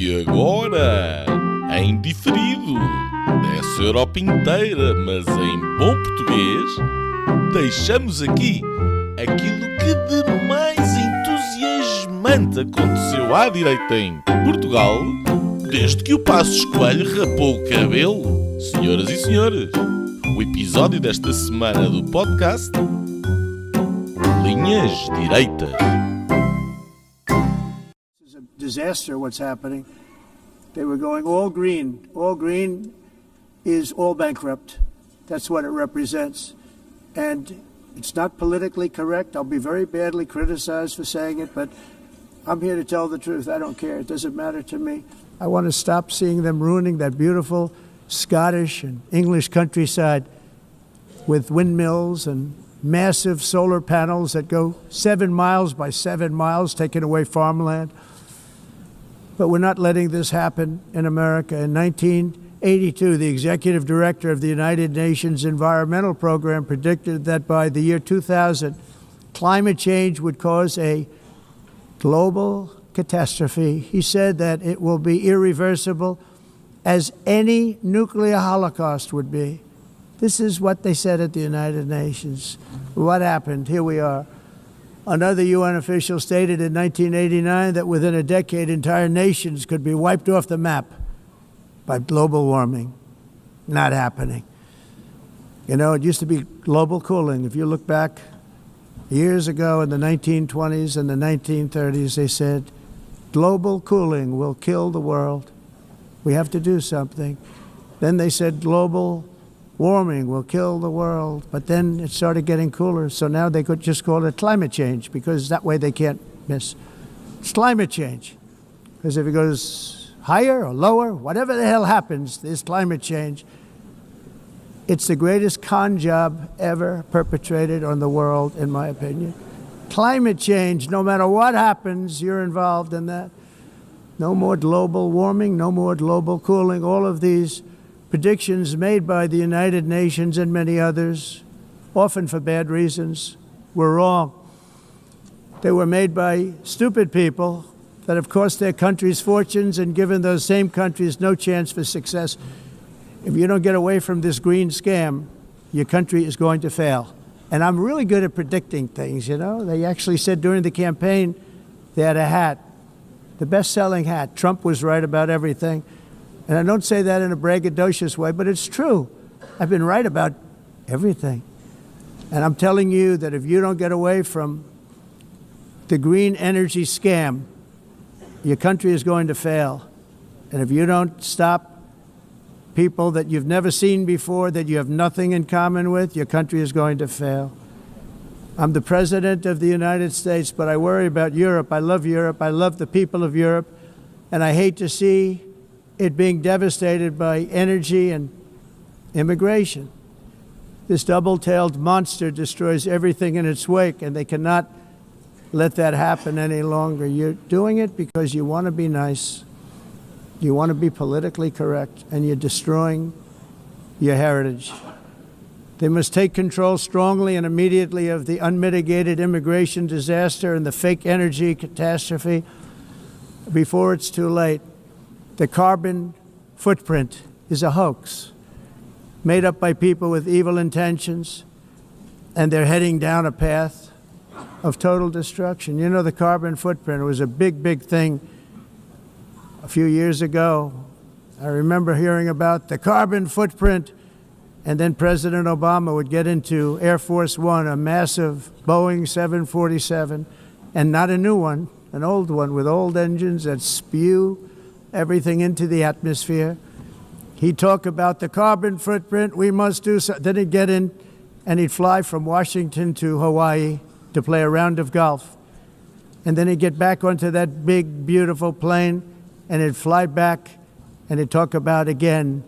E agora, em diferido, dessa Europa inteira, mas em bom português, deixamos aqui aquilo que de mais entusiasmante aconteceu à direita em Portugal, desde que o Passos Coelho rapou o cabelo. Senhoras e senhores, o episódio desta semana do podcast Linhas Direitas. It's a disaster what's happening. They were going all green. All green is all bankrupt. That's what it represents. And it's not politically correct. I'll be very badly criticized for saying it, but I'm here to tell the truth. I don't care. It doesn't matter to me. I want to stop seeing them ruining that beautiful Scottish and English countryside with windmills and massive solar panels that go 7 miles by 7 miles, taking away farmland. But we're not letting this happen in America. In 1982, the executive director of the United Nations Environmental Program predicted that by the year 2000, climate change would cause a global catastrophe. He said that it will be irreversible, as any nuclear holocaust would be. This is what they said at the United Nations. What happened? Here we are. Another UN official stated in 1989 that within a decade, entire nations could be wiped off the map by global warming. Not happening. You know, it used to be global cooling. If you look back years ago in the 1920s and the 1930s, they said global cooling will kill the world. We have to do something. Then they said global warming will kill the world. But then it started getting cooler. So now they could just call it climate change, because that way they can't miss. It's climate change. Because if it goes higher or lower, whatever the hell happens, there's climate change. It's the greatest con job ever perpetrated on the world, in my opinion. Climate change, no matter what happens, you're involved in that. No more global warming, no more global cooling. All of these predictions made by the United Nations and many others, often for bad reasons, were wrong. They were made by stupid people that have cost their countries fortunes and given those same countries no chance for success. If you don't get away from this green scam, your country is going to fail. And I'm really good at predicting things, you know. They actually said during the campaign they had a hat, the best-selling hat. Trump was right about everything. And I don't say that in a braggadocious way, but it's true. I've been right about everything. And I'm telling you that if you don't get away from the green energy scam, your country is going to fail. And if you don't stop people that you've never seen before, that you have nothing in common with, your country is going to fail. I'm the president of the United States, but I worry about Europe. I love Europe. I love the people of Europe. And I hate to see it being devastated by energy and immigration. This double-tailed monster destroys everything in its wake, and they cannot let that happen any longer. You're doing it because you want to be nice. You want to be politically correct, and you're destroying your heritage. They must take control strongly and immediately of the unmitigated immigration disaster and the fake energy catastrophe before it's too late. The carbon footprint is a hoax made up by people with evil intentions, and they're heading down a path of total destruction. You know, the carbon footprint was a big, big thing a few years ago. I remember hearing about the carbon footprint, and then President Obama would get into Air Force One, a massive Boeing 747, and not a new one, an old one with old engines that spew everything into the atmosphere. He'd talk about the carbon footprint, we must do so. Then he'd get in and he'd fly from Washington to Hawaii to play a round of golf. And then he'd get back onto that big, beautiful plane and he'd fly back and he'd talk about, again,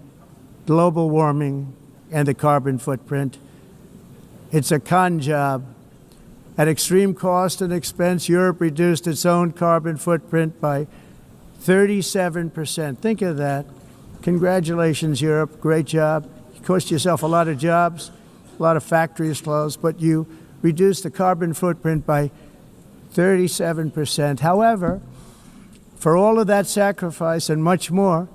global warming and the carbon footprint. It's a con job. At extreme cost and expense, Europe reduced its own carbon footprint by 37%. Think of that. Congratulations, Europe. Great job. You cost yourself a lot of jobs, a lot of factories closed, but you reduced the carbon footprint by 37%. However, For all of that sacrifice and much more,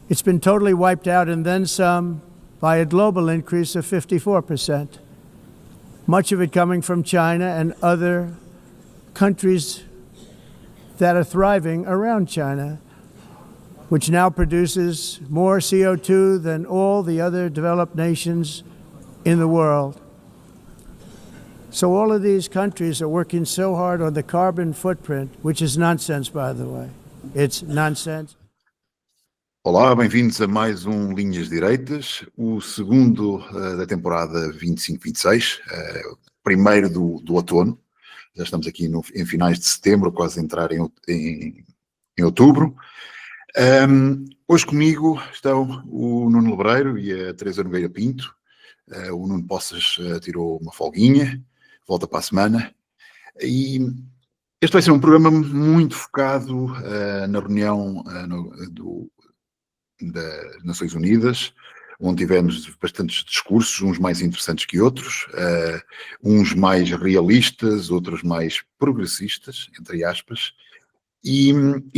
it's been totally wiped out and then some by a global increase of 54%. Much of it coming from China and other countries that are thriving around China, which now produces more CO2 than all the other developed nations in the world. So all of these countries are working so hard on the carbon footprint, which is nonsense, by the way. It's nonsense. Olá, bem-vindos a mais um Linhas Direitas, o segundo da temporada 25-26, primeiro do outono. Já estamos aqui em finais de setembro, quase a entrar em outubro. Hoje comigo estão o Nuno Lebreiro e a Teresa Nogueira Pinto. O Nuno Poças tirou uma folguinha, volta para a semana. E este vai ser um programa muito focado na reunião das Nações Unidas, onde tivemos bastantes discursos, uns mais interessantes que outros, uns mais realistas, outros mais progressistas, entre aspas, e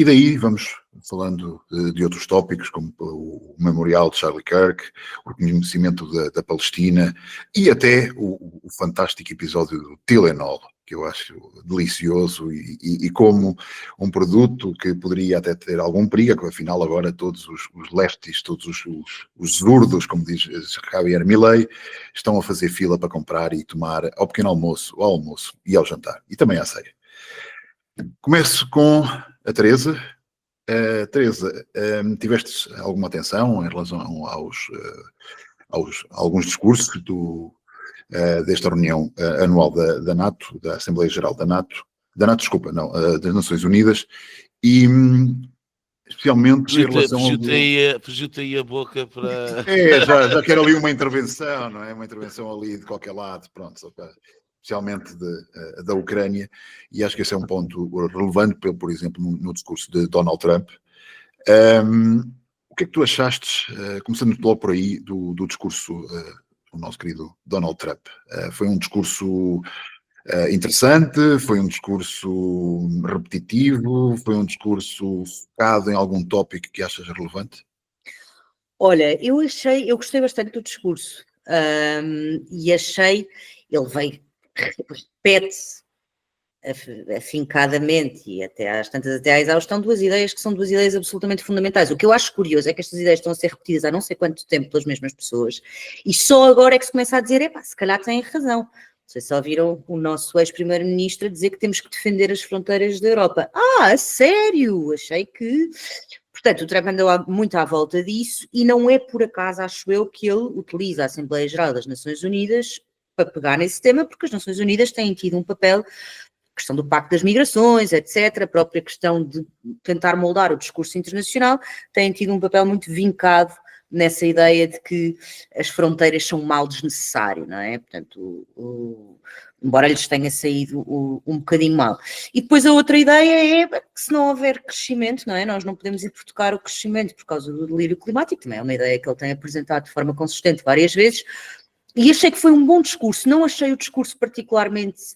daí vamos falando de outros tópicos, como o memorial de Charlie Kirk, o reconhecimento da Palestina e até o fantástico episódio do Tylenol, que eu acho delicioso e como um produto que poderia até ter algum perigo, afinal agora todos os lefties, todos os zurdos, como diz Javier Milei, estão a fazer fila para comprar e tomar ao pequeno almoço, ao almoço e ao jantar, e também à ceia. Começo com a Teresa. Teresa, tiveste alguma atenção em relação a alguns discursos desta reunião anual da NATO, da Assembleia Geral da NATO, das Nações Unidas, e especialmente em relação fugiu-te aí a boca para... já quero ali uma intervenção, não é? Uma intervenção ali de qualquer lado, pronto, especialmente da Ucrânia, e acho que esse é um ponto relevante, por exemplo, no discurso de Donald Trump. O que é que tu achaste, começando logo por aí, do discurso do nosso querido Donald Trump? Foi um discurso interessante? Foi um discurso repetitivo? Foi um discurso focado em algum tópico que achas relevante? Olha, eu gostei bastante do discurso, e ele repete afincadamente e até à exaustão duas ideias que são duas ideias absolutamente fundamentais. O que eu acho curioso é que estas ideias estão a ser repetidas há não sei quanto tempo pelas mesmas pessoas e só agora é que se começa a dizer, se calhar têm razão. Não sei se ouviram o nosso ex-primeiro-ministro dizer que temos que defender as fronteiras da Europa. A sério? Achei que... Portanto, o Trump andou muito à volta disso e não é por acaso, acho eu, que ele utiliza a Assembleia Geral das Nações Unidas para pegar nesse tema, porque as Nações Unidas têm tido um papel, a questão do Pacto das Migrações, etc., a própria questão de tentar moldar o discurso internacional, têm tido um papel muito vincado nessa ideia de que as fronteiras são um mal desnecessário, não é? Portanto, embora lhes tenha saído um bocadinho mal. E depois a outra ideia é que se não houver crescimento, não é? Nós não podemos hipotecar o crescimento por causa do delírio climático, também é uma ideia que ele tem apresentado de forma consistente várias vezes, e achei que foi um bom discurso, não achei o discurso particularmente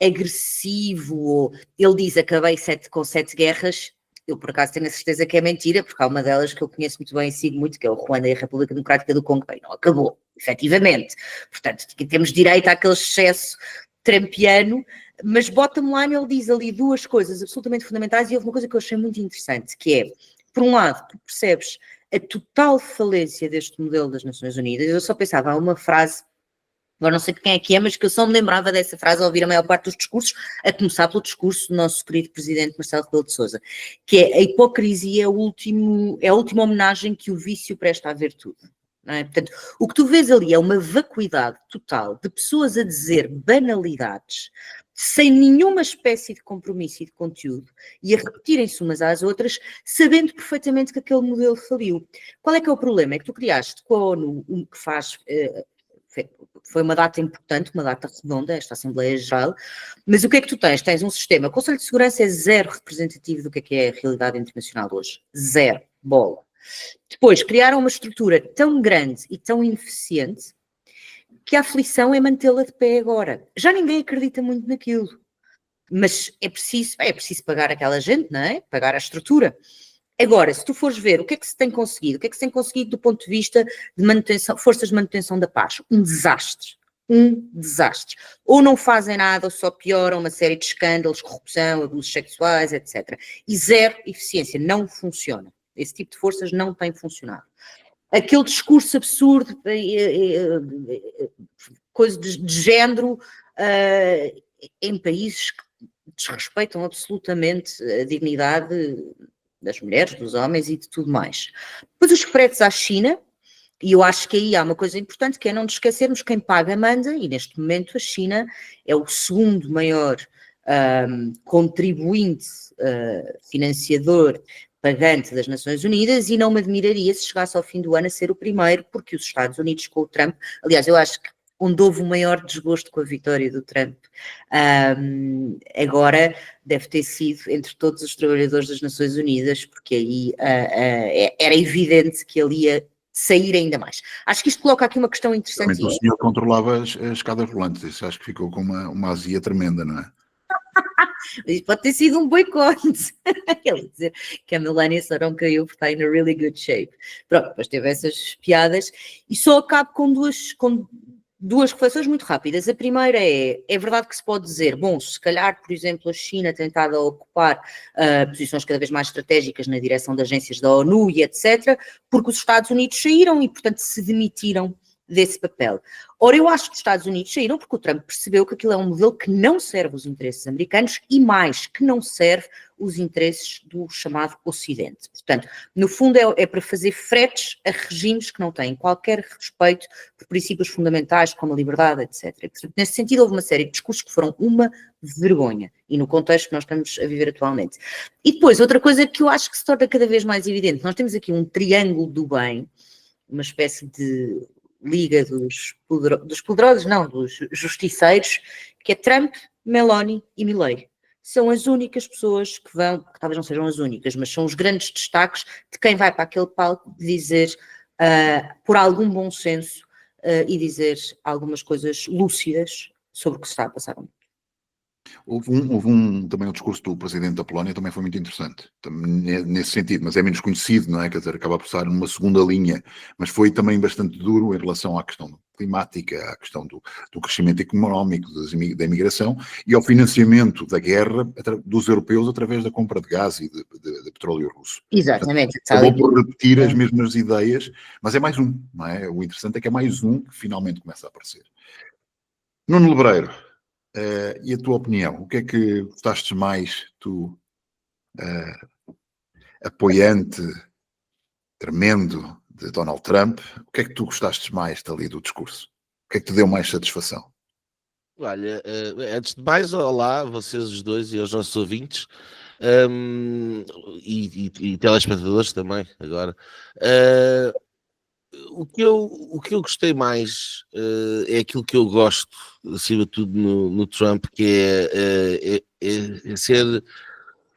agressivo. Ele diz, acabei com 7 guerras, eu por acaso tenho a certeza que é mentira, porque há uma delas que eu conheço muito bem e sigo muito, que é o Ruanda e a República Democrática do Congo. Bem, não acabou, efetivamente. Portanto, temos direito àquele excesso trampiano, mas bottom line ele diz ali duas coisas absolutamente fundamentais e houve uma coisa que eu achei muito interessante, que é, por um lado, tu percebes a total falência deste modelo das Nações Unidas. Eu só pensava, há uma frase, agora não sei de quem é que é, mas que eu só me lembrava dessa frase ao ouvir a maior parte dos discursos, a começar pelo discurso do nosso querido presidente Marcelo Rebelo de Sousa, que é a hipocrisia é a última homenagem que o vício presta à virtude. Não é? Portanto, o que tu vês ali é uma vacuidade total de pessoas a dizer banalidades, sem nenhuma espécie de compromisso e de conteúdo, e a repetirem-se umas às outras, sabendo perfeitamente que aquele modelo faliu. Qual é que é o problema? É que tu criaste com a ONU, que faz... Foi uma data importante, uma data redonda, esta Assembleia Geral, mas o que é que tu tens? Tens um sistema, o Conselho de Segurança é zero representativo do que é a realidade internacional hoje. Zero. Bola. Depois, criaram uma estrutura tão grande e tão ineficiente que a aflição é mantê-la de pé agora. Já ninguém acredita muito naquilo. Mas é preciso pagar aquela gente, não é? Pagar a estrutura. Agora, se tu fores ver o que é que se tem conseguido, o que é que se tem conseguido do ponto de vista de manutenção, forças de manutenção da paz, um desastre. Ou não fazem nada, ou só pioram uma série de escândalos, corrupção, abusos sexuais, etc. E zero eficiência, não funciona. Esse tipo de forças não tem funcionado. Aquele discurso absurdo, coisa de género, em países que desrespeitam absolutamente a dignidade das mulheres, dos homens e de tudo mais. Depois os fretes à China, e eu acho que aí há uma coisa importante, que é não nos esquecermos quem paga manda, e neste momento a China é o segundo maior contribuinte, financiador, pagante das Nações Unidas, e não me admiraria se chegasse ao fim do ano a ser o primeiro, porque os Estados Unidos com o Trump, aliás, eu acho que onde houve o maior desgosto com a vitória do Trump, agora deve ter sido entre todos os trabalhadores das Nações Unidas, porque aí era evidente que ele ia sair ainda mais. Acho que isto coloca aqui uma questão interessante. Realmente, o senhor controlava as escadas rolantes, isso acho que ficou com uma azia tremenda, não é? Isto pode ter sido um boicote. Quer dizer que a Melania só não caiu porque está in a really good shape. Pronto, depois teve essas piadas e só acabo com duas reflexões muito rápidas. A primeira é verdade que se pode dizer, bom, se calhar, por exemplo, a China tem estado a ocupar posições cada vez mais estratégicas na direção de agências da ONU e etc., porque os Estados Unidos saíram e, portanto, se demitiram desse papel. Ora, eu acho que os Estados Unidos saíram porque o Trump percebeu que aquilo é um modelo que não serve os interesses americanos e mais, que não serve os interesses do chamado Ocidente. Portanto, no fundo é para fazer fretes a regimes que não têm qualquer respeito por princípios fundamentais como a liberdade, etc. E, portanto, nesse sentido houve uma série de discursos que foram uma vergonha e no contexto que nós estamos a viver atualmente. E depois, outra coisa que eu acho que se torna cada vez mais evidente, nós temos aqui um triângulo do bem, uma espécie de liga dos poderosos, não, dos justiceiros, que é Trump, Meloni e Milley. São as únicas pessoas que talvez não sejam as únicas, mas são os grandes destaques de quem vai para aquele palco dizer, por algum bom senso, e dizer algumas coisas lúcidas sobre o que se está a passar. Houve também o discurso do presidente da Polónia, também foi muito interessante, nesse sentido, mas é menos conhecido, não é? Quer dizer, acaba por estar numa segunda linha, mas foi também bastante duro em relação à questão climática, à questão do crescimento económico, da imigração e ao financiamento da guerra dos europeus através da compra de gás e de petróleo russo. Exatamente. Portanto, acabou por repetir as mesmas ideias, mas é mais um, não é? O interessante é que é mais um que finalmente começa a aparecer. Nuno Lebreiro, e a tua opinião? O que é que gostaste mais, tu, apoiante tremendo de Donald Trump, o que é que tu gostaste mais dali do discurso? O que é que te deu mais satisfação? Olha, antes de mais, olá, vocês os dois e aos nossos ouvintes, e telespectadores também, agora. O que eu gostei mais é aquilo que eu gosto, acima de tudo, no Trump, que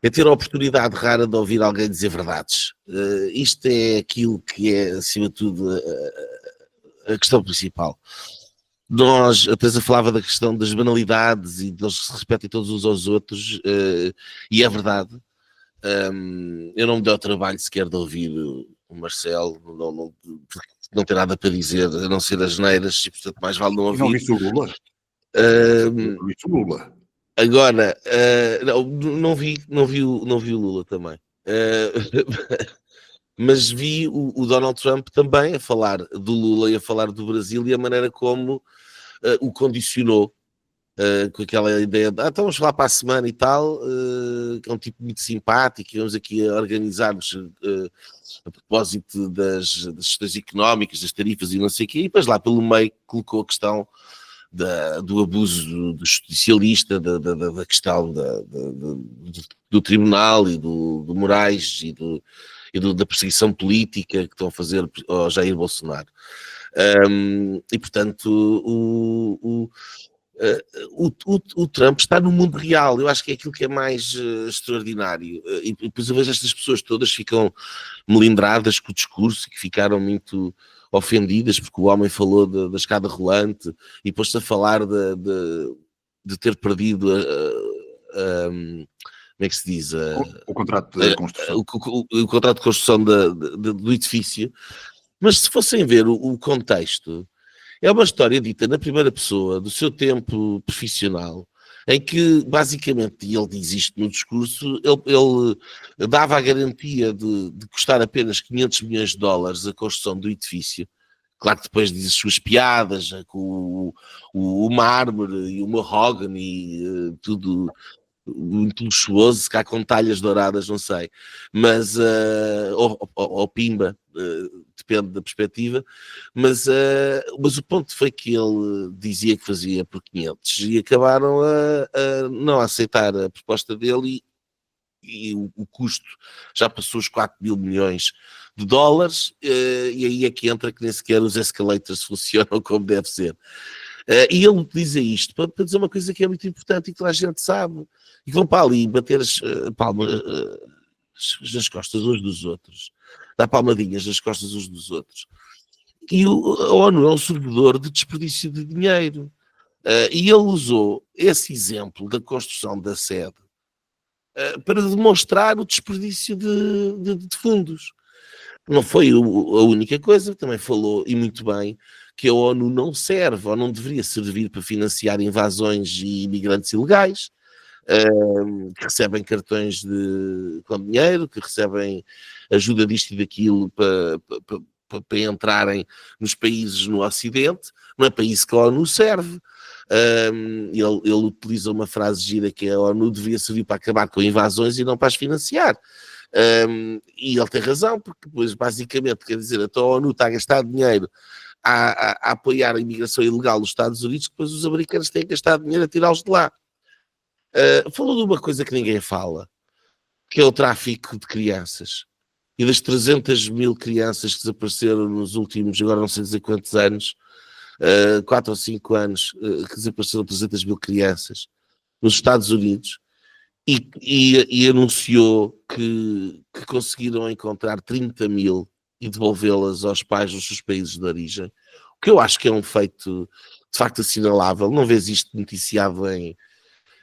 é ter a oportunidade rara de ouvir alguém dizer verdades. Isto é aquilo que é, acima de tudo, a questão principal. Nós, a Teresa falava da questão das banalidades e deles se respeitem todos uns aos outros, e é verdade. Eu não me dei o trabalho sequer de ouvir o Marcelo, não tem nada para dizer, a não ser as neiras, e portanto mais vale não ouvir. Não viste o Lula? Não viste o Lula? Agora, não vi o Lula também. Mas vi o Donald Trump também a falar do Lula e a falar do Brasil e a maneira como o condicionou. Com aquela ideia de então vamos falar para a semana e tal, que é um tipo muito simpático, e vamos aqui a organizar-nos a propósito das questões económicas, das tarifas e não sei o quê, e depois lá pelo meio colocou a questão do abuso do judicialista, da questão do tribunal e do Moraes e da perseguição política que estão a fazer ao Jair Bolsonaro. E portanto o Trump está no mundo real. Eu acho que é aquilo que é mais extraordinário, e depois eu vejo estas pessoas todas ficam melindradas com o discurso, que ficaram muito ofendidas porque o homem falou da escada rolante e pôs-se a falar de ter perdido como é que se diz? O contrato de construção. O contrato de construção do edifício. Mas se fossem ver o contexto, é uma história dita na primeira pessoa do seu tempo profissional, em que basicamente, e ele diz isto no discurso, ele dava a garantia de custar apenas 500 milhões de dólares a construção do edifício. Claro que depois diz as suas piadas, com o mármore e o mahogany, tudo muito luxuoso, se cá com talhas douradas, não sei, mas, ou pimba, depende da perspectiva, mas o ponto foi que ele dizia que fazia por 500 e acabaram a não aceitar a proposta dele e o custo já passou os 4 mil milhões de dólares, e aí é que entra que nem sequer os escalators funcionam como deve ser. E ele utiliza isto para dizer uma coisa que é muito importante e que toda a gente sabe, e vão para ali bater as palmas nas costas uns dos outros, dar palmadinhas nas costas uns dos outros. E a ONU é um servidor de desperdício de dinheiro. E ele usou esse exemplo da construção da sede para demonstrar o desperdício de fundos. Não foi a única coisa, também falou, e muito bem, que a ONU não serve, ou não deveria servir para financiar invasões e imigrantes ilegais, que recebem cartões com dinheiro, que recebem ajuda disto e daquilo para entrarem nos países no Ocidente. Não é para isso que a ONU serve. Ele utiliza uma frase gira que a ONU devia servir para acabar com invasões e não para as financiar. E ele tem razão, porque depois basicamente quer dizer, a ONU está a gastar dinheiro a apoiar a imigração ilegal nos Estados Unidos, que depois os americanos têm que gastar dinheiro a tirá-los de lá. Falou de uma coisa que ninguém fala, que é o tráfico de crianças. E das 300 mil crianças que desapareceram nos últimos, agora não sei dizer quantos anos, 4 ou 5 anos, que desapareceram 300 mil crianças nos Estados Unidos, e anunciou que conseguiram encontrar 30 mil e devolvê-las aos pais nos seus países de origem, o que eu acho que é um feito de facto assinalável. Não vês isto noticiado em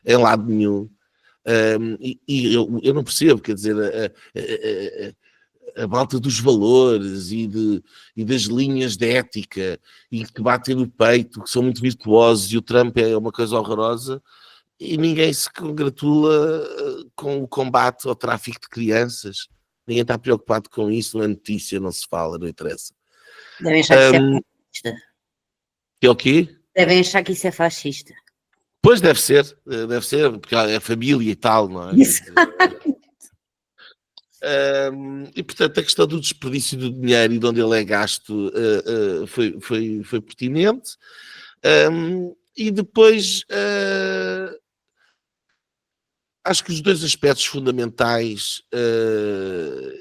lado nenhum, e eu não percebo, quer dizer, a malta dos valores e das linhas de ética e que batem no peito, que são muito virtuosos, e o Trump é uma coisa horrorosa, e ninguém se congratula com o combate ao tráfico de crianças. Ninguém está preocupado com isso, não é notícia, não se fala, não interessa. Devem achar que isso é fascista. Que é o quê? Devem achar que isso é fascista. Pois deve ser, porque é família e tal, não é? Isso. E portanto a questão do desperdício do dinheiro e de onde ele é gasto foi pertinente. E depois acho que os dois aspectos fundamentais,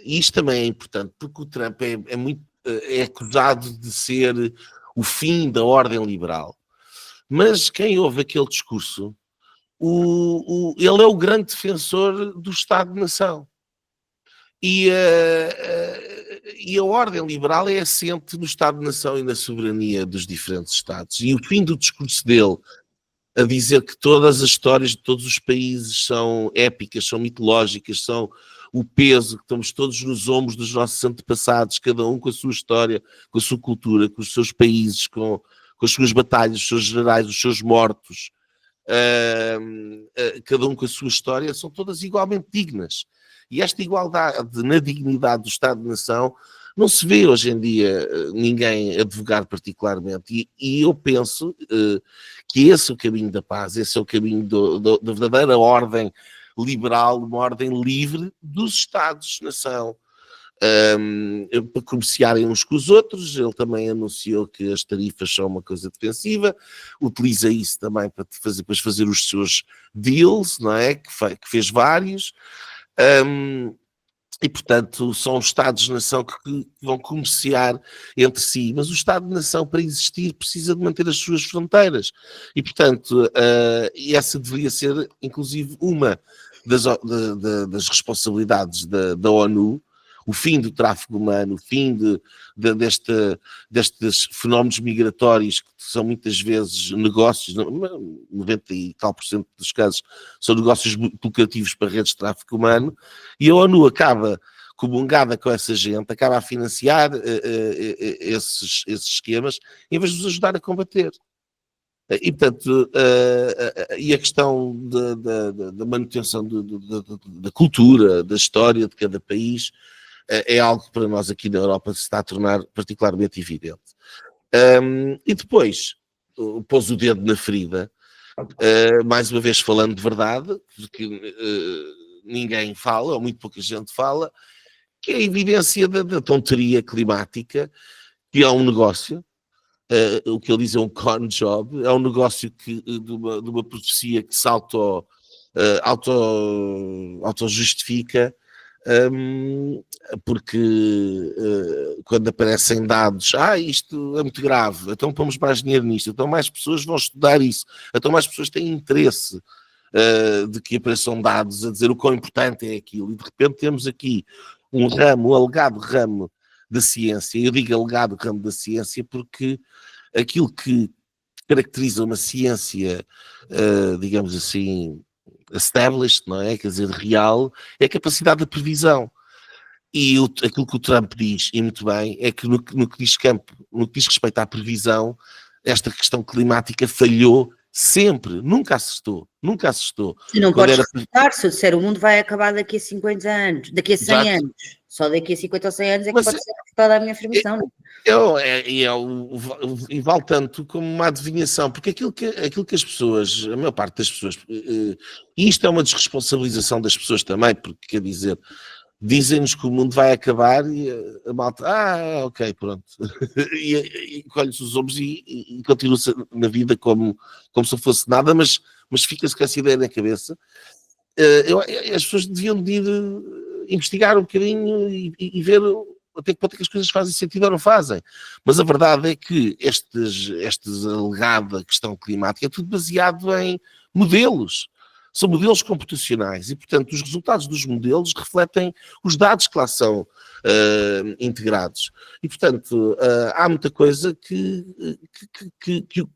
e isto também é importante, porque o Trump é acusado de ser o fim da ordem liberal. Mas quem ouve aquele discurso, ele é o grande defensor do Estado-nação. E a ordem liberal é assente no Estado-nação e na soberania dos diferentes Estados. E o fim do discurso dele, a dizer que todas as histórias de todos os países são épicas, são mitológicas, são o peso, que estamos todos nos ombros dos nossos antepassados, cada um com a sua história, com a sua cultura, com os seus países, com as suas batalhas, os seus generais, os seus mortos, cada um com a sua história, são todas igualmente dignas. E esta igualdade na dignidade do Estado-nação não se vê hoje em dia ninguém advogar particularmente. E eu penso que esse é o caminho da paz, esse é o caminho da verdadeira ordem liberal, uma ordem livre dos Estados-nação. Para comerciarem uns com os outros. Ele também anunciou que as tarifas são uma coisa defensiva, utiliza isso também para depois fazer os seus deals, não é? Que fez vários, e portanto são os Estados-nação que vão comerciar entre si, mas o Estado-nação, para existir, precisa de manter as suas fronteiras, e portanto essa deveria ser inclusive uma das responsabilidades da ONU, o fim do tráfico humano, o fim destes fenómenos migratórios que são muitas vezes negócios, 90 e tal por cento dos casos são negócios lucrativos para redes de tráfico humano, e a ONU acaba comungada com essa gente, acaba a financiar esses esquemas, em vez de os ajudar a combater. E, portanto, e a questão da manutenção da cultura, da história de cada país, é algo que para nós aqui na Europa se está a tornar particularmente evidente. E depois, pôs o dedo na ferida, mais uma vez falando de verdade, porque ninguém fala, ou muito pouca gente fala, que é a evidência da tonteria climática, que é um negócio. O que ele diz é um con job, é um negócio de uma profecia que se auto-justifica, porque quando aparecem dados, isto é muito grave, então pomos mais dinheiro nisto, então mais pessoas vão estudar isso, então mais pessoas têm interesse de que apareçam dados a dizer o quão importante é aquilo, e de repente temos aqui um alegado ramo da ciência. Eu digo alegado ramo da ciência porque aquilo que caracteriza uma ciência, digamos assim, established, não é? Quer dizer, real, é a capacidade de previsão. E aquilo que o Trump diz, e muito bem, é que no que diz respeito à previsão, esta questão climática falhou sempre, nunca acertou. E não podes acertar, se eu disser o mundo vai acabar daqui a 50 anos, daqui a 100 anos, só daqui a 50 ou 100 anos é que pode ser acertada a minha afirmação. E vale tanto como uma adivinhação, porque aquilo que as pessoas, a maior parte das pessoas, e isto é uma desresponsabilização das pessoas também, porque quer dizer, dizem-nos que o mundo vai acabar e a malta, ok, pronto, e colhe-se os ombros e continua-se na vida como se não fosse nada, mas fica-se com essa ideia na cabeça. As pessoas deviam de ir investigar um bocadinho e ver até que ponto é que as coisas fazem sentido ou não fazem. Mas a verdade é que estes alegada questão climática é tudo baseado em modelos. São modelos computacionais e, portanto, os resultados dos modelos refletem os dados que lá são integrados. E, portanto, há muita coisa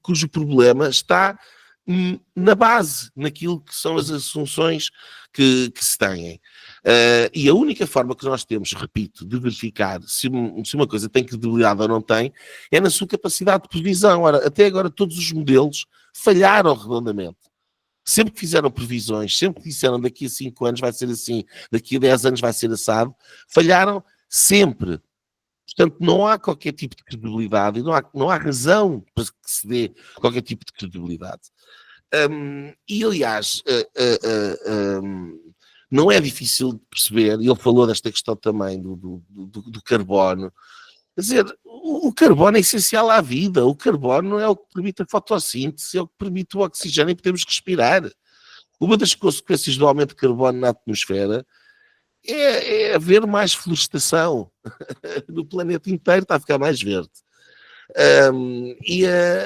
cujo problema está na base, naquilo que são as assunções que se têm. E a única forma que nós temos, repito, de verificar se uma coisa tem credibilidade ou não tem, é na sua capacidade de previsão. Ora, até agora todos os modelos falharam redondamente. Sempre que fizeram previsões, sempre que disseram daqui a 5 anos vai ser assim, daqui a 10 anos vai ser assado, falharam sempre. Portanto, não há qualquer tipo de credibilidade e não há razão para que se dê qualquer tipo de credibilidade. E, aliás, não é difícil de perceber, e ele falou desta questão também do carbono. Quer dizer, o carbono é essencial à vida, o carbono é o que permite a fotossíntese, é o que permite o oxigênio e podemos respirar. Uma das consequências do aumento de carbono na atmosfera é haver mais florestação no planeta inteiro, está a ficar mais verde.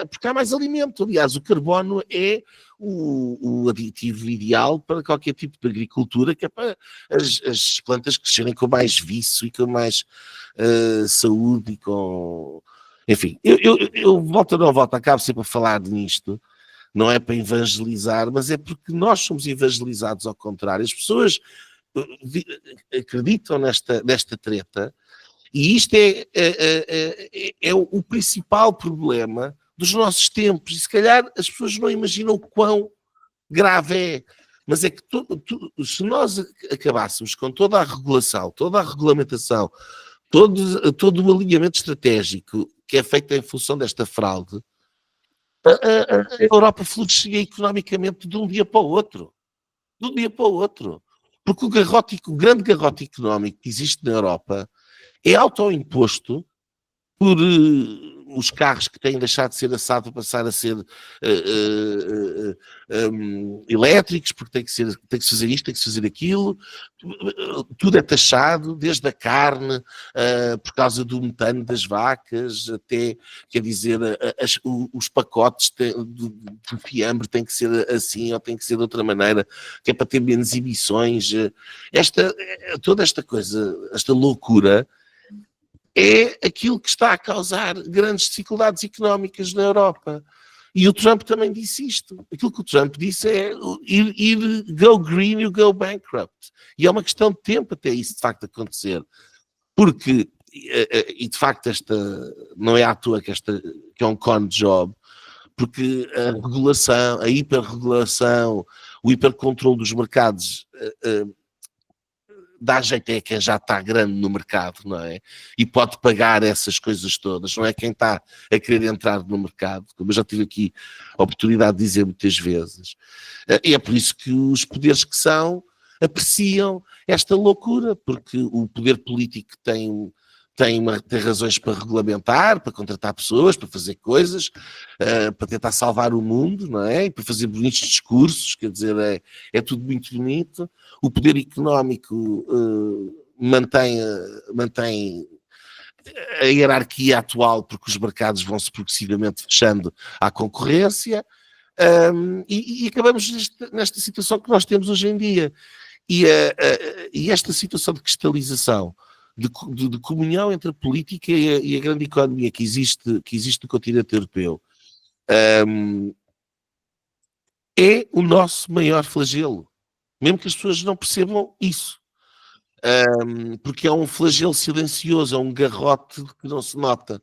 Porque há mais alimento. Aliás, o carbono é o aditivo ideal para qualquer tipo de agricultura, que é para as plantas crescerem com mais viço e com mais saúde e com... Enfim, eu volto ou não volto, acabo sempre a falar nisto, não é para evangelizar, mas é porque nós somos evangelizados ao contrário. As pessoas acreditam nesta treta. E isto é o principal problema dos nossos tempos. E se calhar as pessoas não imaginam o quão grave é. Mas é que se nós acabássemos com toda a regulação, toda a regulamentação, todo o alinhamento estratégico que é feito em função desta fraude, a Europa florescia economicamente de um dia para o outro. De um dia para o outro. Porque o grande garrote económico que existe na Europa é autoimposto por os carros que têm deixado de ser assados para passar a ser elétricos, porque tem que se fazer isto, tem que se fazer aquilo, tudo é taxado, desde a carne, por causa do metano das vacas, até, quer dizer, os pacotes do fiambre têm que ser assim ou têm que ser de outra maneira, que é para ter menos emissões. Toda esta coisa, esta loucura, é aquilo que está a causar grandes dificuldades económicas na Europa. E o Trump também disse isto. Aquilo que o Trump disse é go green, you go bankrupt. E é uma questão de tempo até isso de facto acontecer. Porque, e de facto não é à toa que é um con job, porque a regulação, a hiperregulação, o hipercontrole dos mercados dá jeito a quem já está grande no mercado, não é? E pode pagar essas coisas todas, não é quem está a querer entrar no mercado, como eu já tive aqui a oportunidade de dizer muitas vezes. E é por isso que os poderes que são apreciam esta loucura, porque o poder político tem razões para regulamentar, para contratar pessoas, para fazer coisas, para tentar salvar o mundo, não é? E para fazer bonitos discursos, quer dizer, é tudo muito bonito. O poder económico mantém a hierarquia atual, porque os mercados vão-se progressivamente fechando à concorrência, e acabamos nesta situação que nós temos hoje em dia. E esta situação de cristalização, de comunhão entre a política e a grande economia que existe no continente europeu, é o nosso maior flagelo, mesmo que as pessoas não percebam isso, porque é um flagelo silencioso, é um garrote que não se nota.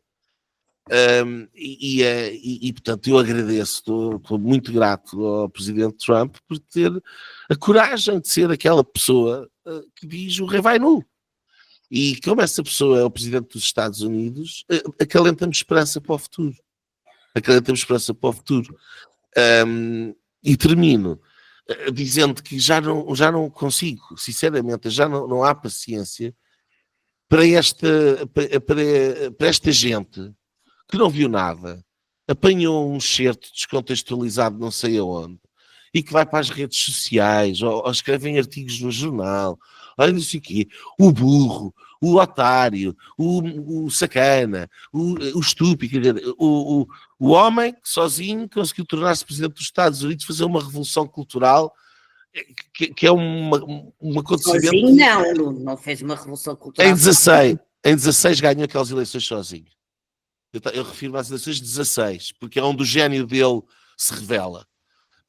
Portanto, eu agradeço, estou muito grato ao Presidente Trump por ter a coragem de ser aquela pessoa que diz o rei vai nu. E como essa pessoa é o Presidente dos Estados Unidos, acalenta-me esperança para o futuro. E termino dizendo que já não consigo, sinceramente, já não há paciência para esta gente que não viu nada, apanhou um excerto descontextualizado não sei aonde, e que vai para as redes sociais, ou escrevem artigos no jornal, olha não sei o quê, o burro, o otário, o sacana, o estúpido, o homem que sozinho conseguiu tornar-se presidente dos Estados Unidos, fazer uma revolução cultural, que é um acontecimento... Sozinho não fez uma revolução cultural. Em 16 ganhou aquelas eleições sozinho. Eu refiro-me às eleições de 16, porque é onde o gênio dele se revela.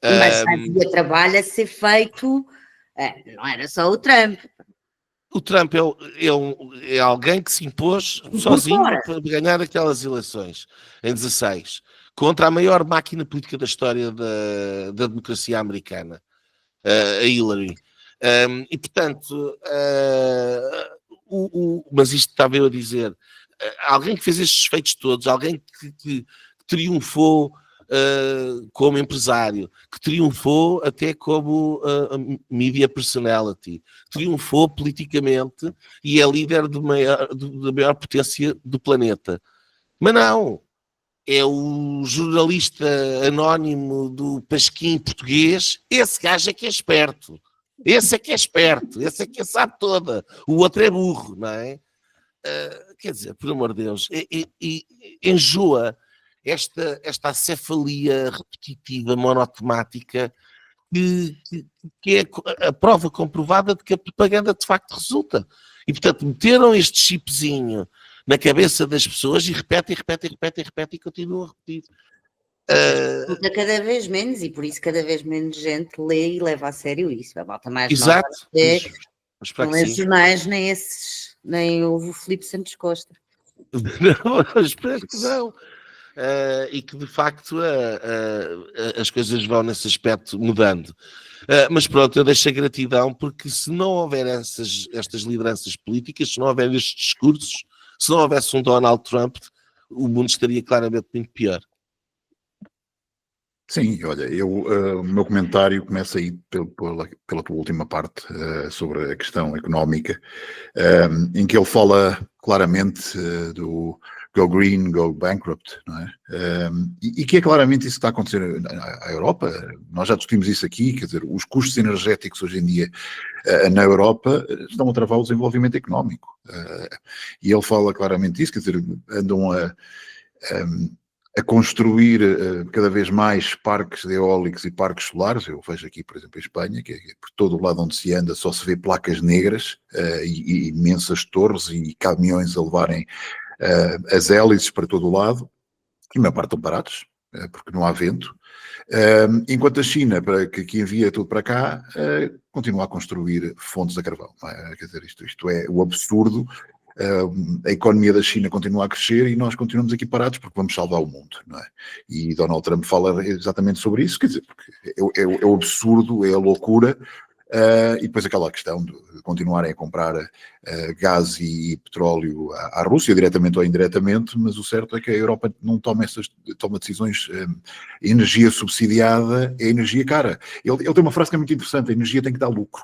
Mas havia trabalho a ser feito, não era só o Trump. O Trump é alguém que se impôs sozinho para ganhar aquelas eleições, em 16, contra a maior máquina política da história da democracia americana, a Hillary. E, portanto, mas isto estava eu a dizer, alguém que fez estes feitos todos, alguém que triunfou como empresário, que triunfou até como media personality, triunfou politicamente e é líder da maior potência do planeta. Mas não, é o jornalista anónimo do Pasquim português, esse gajo é que é esperto. Esse é que sabe toda. O outro é burro, não é? Quer dizer, por amor de Deus, enjoa esta acefalia repetitiva, monotemática, que é a prova comprovada de que a propaganda de facto resulta. E, portanto, meteram este chipzinho na cabeça das pessoas e repetem e continuam a repetir. Cada vez menos, e por isso cada vez menos gente lê e leva a sério isso. A malta mais exato. Não lê jornais, nem ouve o Filipe Santos Costa. Não, espero que não. E que de facto as coisas vão nesse aspecto mudando. Mas pronto, eu deixo a gratidão, porque se não houver estas lideranças políticas, se não houver estes discursos, se não houvesse um Donald Trump, o mundo estaria claramente muito pior. Sim, olha, o meu comentário começa aí pela tua última parte, sobre a questão económica, em que ele fala claramente go green, go bankrupt, não é? E que é claramente isso que está a acontecer à Europa. Nós já discutimos isso aqui, quer dizer, os custos energéticos hoje em dia na Europa estão a travar o desenvolvimento económico. E ele fala claramente isso, quer dizer, andam a construir cada vez mais parques eólicos e parques solares. Eu vejo aqui, por exemplo, em Espanha, que por todo o lado onde se anda só se vê placas negras e imensas torres e caminhões a levarem as hélices para todo o lado, e a maior parte estão parados, porque não há vento, enquanto a China, que envia tudo para cá, continua a construir fontes a carvão. Quer dizer, isto é o absurdo. A economia da China continua a crescer e nós continuamos aqui parados porque vamos salvar o mundo, não é? E Donald Trump fala exatamente sobre isso, quer dizer, porque é o absurdo, é a loucura. E depois aquela questão de continuarem a comprar gás e petróleo à Rússia, diretamente ou indiretamente, mas o certo é que a Europa não toma decisões. Energia subsidiada é energia cara. Ele tem uma frase que é muito interessante: a energia tem que dar lucro.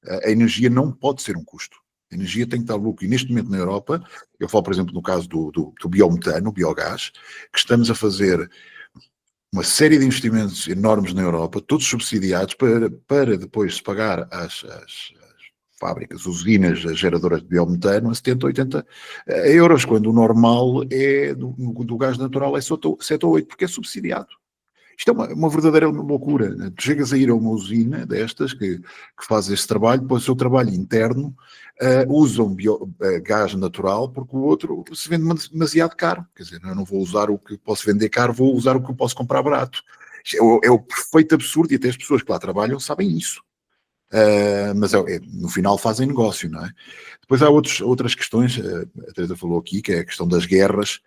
A energia não pode ser um custo. A energia tem que dar lucro. E neste momento na Europa, eu falo, por exemplo, no caso do biometano, o biogás, que estamos a fazer uma série de investimentos enormes na Europa, todos subsidiados, para depois se pagar às fábricas, usinas geradoras de biometano a 70, 80 euros, quando o normal do gás natural é 7 ou 8, porque é subsidiado. Isto é uma verdadeira loucura. Tu chegas a ir a uma usina destas que faz esse trabalho, para o seu trabalho interno, usam gás natural, porque o outro se vende demasiado caro. Quer dizer, eu não vou usar o que posso vender caro, vou usar o que eu posso comprar barato. É o perfeito absurdo, e até as pessoas que lá trabalham sabem isso. Mas no final fazem negócio, não é? Depois há outras questões, a Teresa falou aqui, que é a questão das guerras,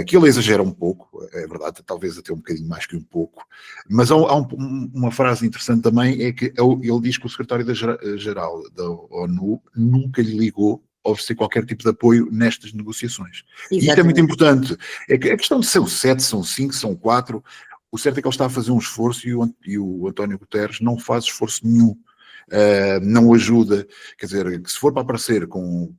que ele exagera um pouco, é verdade, talvez até um bocadinho mais que um pouco, mas há uma frase interessante também, é que ele diz que o secretário-geral da ONU nunca lhe ligou a oferecer qualquer tipo de apoio nestas negociações. Exatamente. E isto é muito importante. É que a questão de são 7, são 5, são 4, o certo é que ele está a fazer um esforço e o António Guterres não faz esforço nenhum. Não ajuda, quer dizer, que se for para aparecer com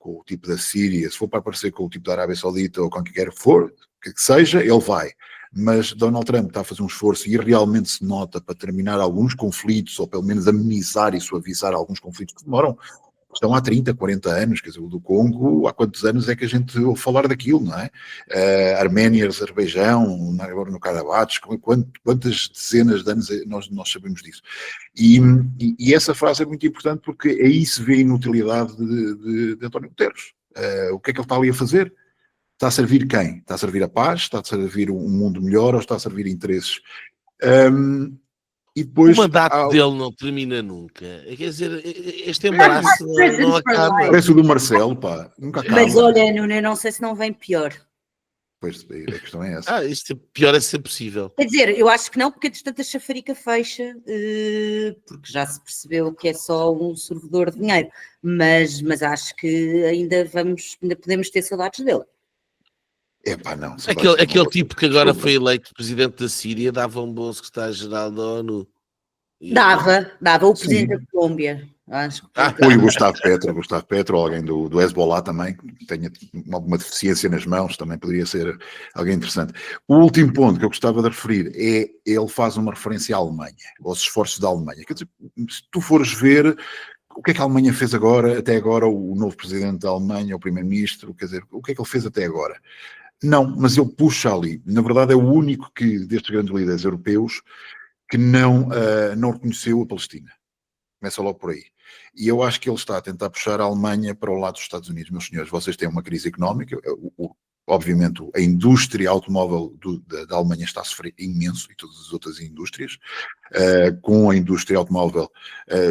o tipo da Síria, se for para aparecer com o tipo da Arábia Saudita ou com quem quer for, que seja, ele vai. Mas Donald Trump está a fazer um esforço e realmente se nota para terminar alguns conflitos, ou pelo menos amenizar e suavizar alguns conflitos que estão há 30, 40 anos, quer dizer, o do Congo, há quantos anos é que a gente ouve falar daquilo, não é? Arménia, Azerbaijão, agora no Karabakh, quantas dezenas de anos nós sabemos disso. E essa frase é muito importante, porque aí se vê a inutilidade de António Guterres. O que é que ele está ali a fazer? Está a servir quem? Está a servir a paz? Está a servir um mundo melhor? Ou está a servir interesses? E depois, o mandato dele não termina nunca. Quer dizer, este embaraço não acaba. Parece o do Marcelo, pá. Nunca acaba. Mas olha, Nuno, eu não sei se não vem pior. Pois, a questão é essa. Isto pior é ser possível. Quer dizer, eu acho que não, porque entretanto a chafarica fecha, porque já se percebeu que é só um servidor de dinheiro. Mas acho que ainda podemos ter saudades dele. Epá, não. Aquele tipo que agora foi eleito presidente da Síria dava um bom secretário-geral da ONU. Dava o presidente da Colômbia. Acho que Ou o Gustavo Petro, alguém do Hezbollah também, que tenha alguma deficiência nas mãos, também poderia ser alguém interessante. O último ponto que eu gostava de referir é, ele faz uma referência à Alemanha, aos esforços da Alemanha. Quer dizer, se tu fores ver o que é que a Alemanha fez até agora, o novo presidente da Alemanha, o primeiro-ministro, quer dizer, o que é que ele fez até agora? Não, mas ele puxa ali. Na verdade é o único destes grandes líderes europeus que não reconheceu a Palestina. Começa logo por aí. E eu acho que ele está a tentar puxar a Alemanha para o lado dos Estados Unidos. Meus senhores, vocês têm uma crise económica, obviamente a indústria automóvel da Alemanha está a sofrer imenso, e todas as outras indústrias, com a indústria automóvel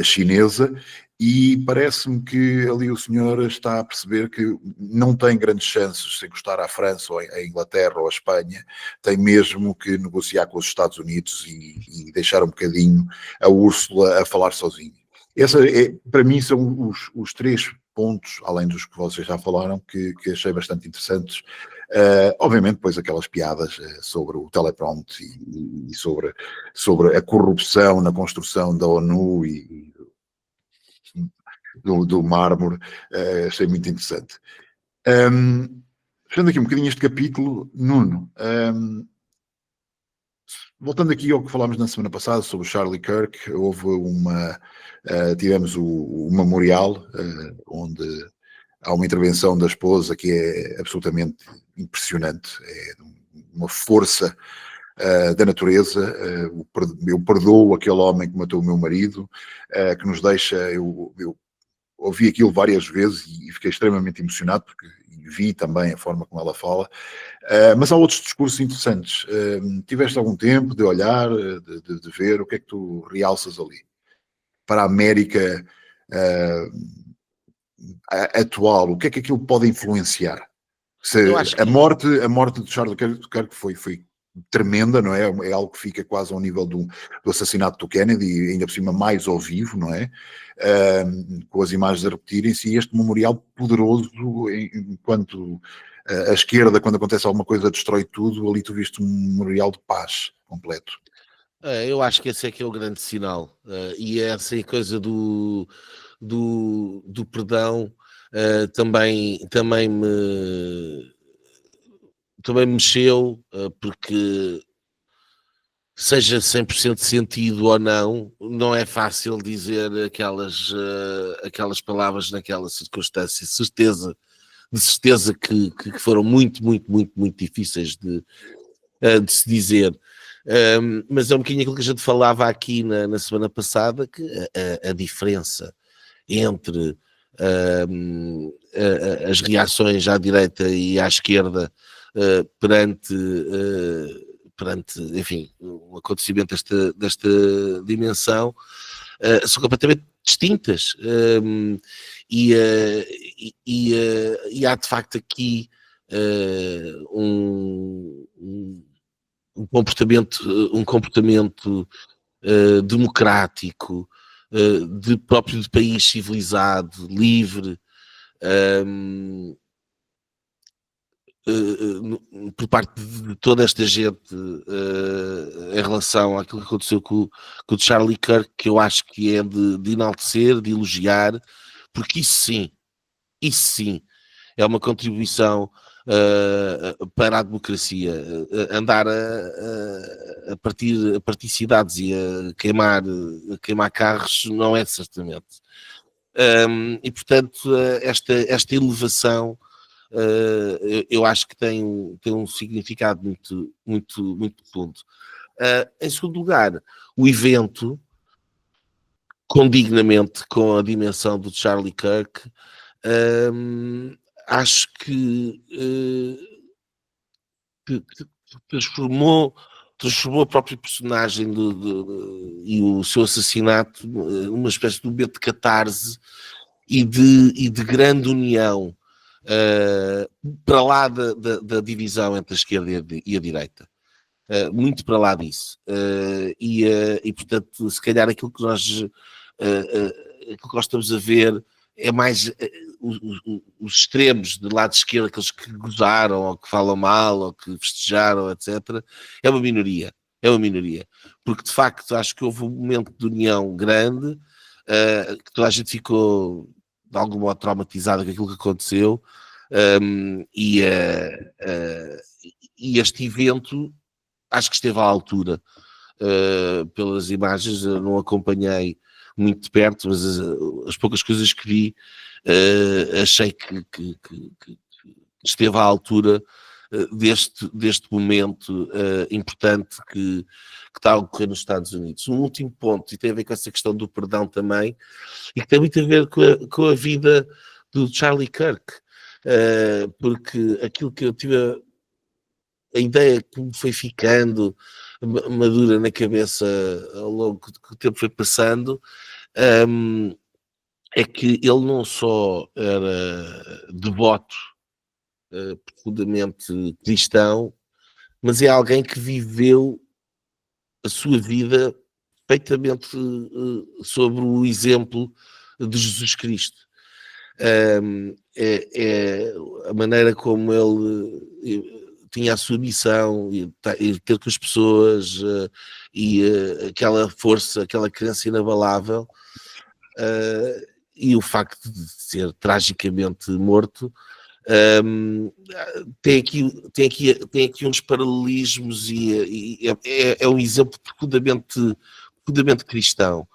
chinesa, e parece-me que ali o senhor está a perceber que não tem grandes chances de encostar à França ou à Inglaterra ou à Espanha, tem mesmo que negociar com os Estados Unidos e deixar um bocadinho a Úrsula a falar sozinha. Para mim são os 3 pontos, além dos que vocês já falaram, que achei bastante interessantes. Obviamente depois aquelas piadas sobre o teleprompter e sobre a corrupção na construção da ONU e do mármore, achei muito interessante. fechando aqui um bocadinho este capítulo, Nuno, voltando aqui ao que falámos na semana passada sobre o Charlie Kirk, houve tivemos o memorial, onde há uma intervenção da esposa que é absolutamente impressionante, é uma força da natureza. Eu perdoo aquele homem que matou o meu marido, que nos deixa, eu ouvi aquilo várias vezes e fiquei extremamente emocionado, porque vi também a forma como ela fala, mas há outros discursos interessantes. Tiveste algum tempo de olhar, de ver, o que é que tu realças ali? Para a América atual, o que é que aquilo pode influenciar? Eu acho que A morte de Charles Kirk foi tremenda, não é? É algo que fica quase ao nível do assassinato do Kennedy, e ainda por cima mais ao vivo, não é? Com as imagens a repetirem-se, e este memorial poderoso, enquanto a esquerda, quando acontece alguma coisa, destrói tudo, ali tu viste um memorial de paz completo. Eu acho que esse é que é o grande sinal, e essa coisa do perdão também me mexeu, porque seja 100% sentido ou não, não é fácil dizer aquelas palavras naquela circunstância. De certeza que foram muito, muito, muito, muito difíceis de se dizer. Mas é um bocadinho aquilo que a gente falava aqui na semana passada, que a diferença entre as reações à direita e à esquerda perante, enfim, um acontecimento desta dimensão são completamente distintas. E há de facto aqui um comportamento democrático, próprio de país civilizado, livre, por parte de toda esta gente em relação àquilo que aconteceu com o Charlie Kirk, que eu acho que é de enaltecer, de elogiar, porque isso sim é uma contribuição para a democracia. Andar a partir cidades e a queimar carros não é certamente. E portanto esta elevação eu acho que tem um significado muito, muito, muito profundo. Em segundo lugar, o evento, condignamente com a dimensão do Charlie Kirk, acho que transformou a própria personagem e o seu assassinato numa espécie de momento de catarse e de grande união para lá da divisão entre a esquerda e a direita. Muito para lá disso. E portanto, se calhar aquilo que nós estamos a ver é mais os extremos do lado esquerdo, aqueles que gozaram, ou que falam mal, ou que festejaram, etc. É uma minoria, porque de facto acho que houve um momento de união grande, que toda a gente ficou de algum modo traumatizada com aquilo que aconteceu, e este evento acho que esteve à altura, pelas imagens. Eu não acompanhei muito de perto, mas as poucas coisas que vi, achei que esteve à altura deste momento importante que está a ocorrer nos Estados Unidos. Um último ponto, e tem a ver com essa questão do perdão também, e que tem muito a ver com a vida do Charlie Kirk, porque aquilo que eu tive a ideia que me foi ficando madura na cabeça ao longo que o tempo foi passando, é que ele não só era devoto, profundamente cristão, mas é alguém que viveu a sua vida perfeitamente sobre o exemplo de Jesus Cristo. É a maneira como ele tinha a sua missão e ter com as pessoas, e aquela força, aquela crença inabalável, e o facto de ser tragicamente morto, Tem aqui uns paralelismos e é um exemplo profundamente cristão,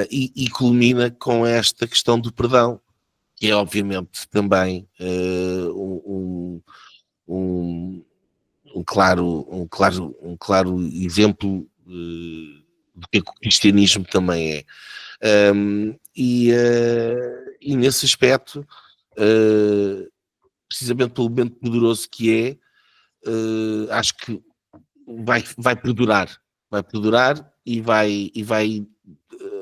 e culmina com esta questão do perdão, que é obviamente também um claro exemplo do que o cristianismo também é. E nesse aspecto, precisamente pelo momento poderoso que é, acho que vai perdurar e vai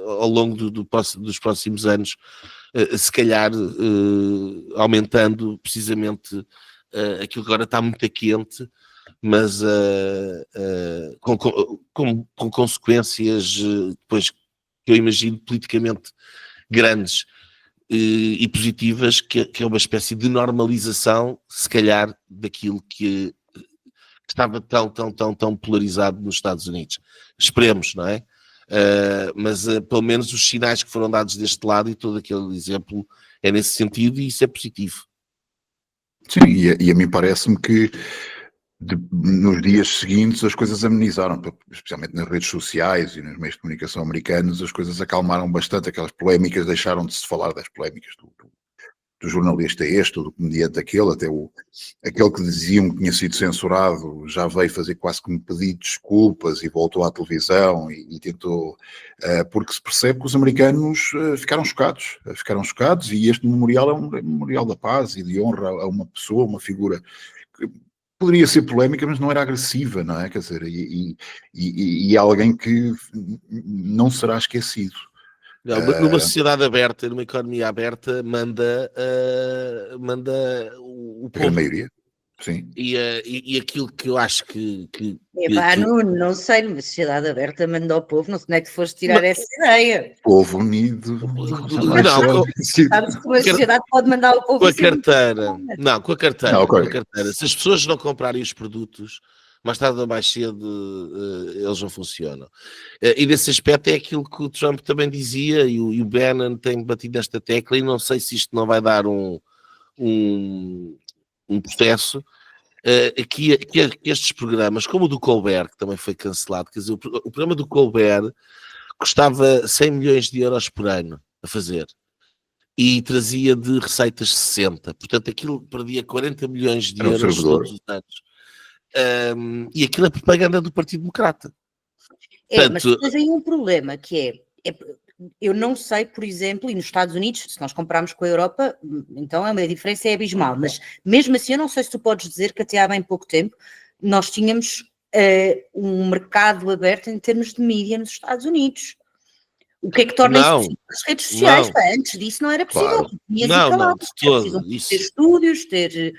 ao longo dos próximos anos, se calhar aumentando precisamente aquilo que agora está muito quente, mas com consequências depois que eu imagino politicamente grandes e positivas, que é uma espécie de normalização, se calhar, daquilo que estava tão polarizado nos Estados Unidos. Esperemos, não é? Mas pelo menos os sinais que foram dados deste lado e todo aquele exemplo é nesse sentido, e isso é positivo. Sim, e a mim parece-me que nos dias seguintes as coisas amenizaram, especialmente nas redes sociais e nos meios de comunicação americanos, as coisas acalmaram bastante, aquelas polémicas deixaram de se falar das polémicas do jornalista este, ou do comediante aquele, até aquele que diziam que tinha sido censurado já veio fazer quase que um pedido de desculpas e voltou à televisão e tentou, porque se percebe que os americanos ficaram chocados, e este memorial é um memorial da paz e de honra a uma pessoa, uma figura que poderia ser polémica, mas não era agressiva, não é? Quer dizer, e alguém que não será esquecido. Numa sociedade aberta, numa economia aberta, manda o A grande povo. maioria, sim. E aquilo que eu acho que Não sei, numa sociedade aberta manda ao povo, não sei onde é que foste tirar essa ideia. Povo unido. Sabes que uma sociedade pode mandar ao povo com a assim, carteira. Não, com a carteira. Não, Com a ok. carteira. Se as pessoas não comprarem os produtos, mais tarde ou mais cedo eles não funcionam. E nesse aspecto é aquilo que o Trump também dizia, e o Bannon tem batido nesta tecla, e não sei se isto não vai dar um processo que estes programas, como o do Colbert, que também foi cancelado, quer dizer, o programa do Colbert custava 100 milhões de euros por ano a fazer, e trazia de receitas 60, portanto aquilo perdia 40 milhões de euros todos os anos. E aquilo é propaganda do Partido Democrata. Mas depois aí um problema que eu não sei, por exemplo, e nos Estados Unidos, se nós compararmos com a Europa, então a diferença é abismal, mas mesmo assim eu não sei se tu podes dizer que até há bem pouco tempo nós tínhamos um mercado aberto em termos de mídia nos Estados Unidos. O que é que torna isso possível? As redes sociais, antes disso não era possível. Claro. Não, de todo. Ter estúdios, ter...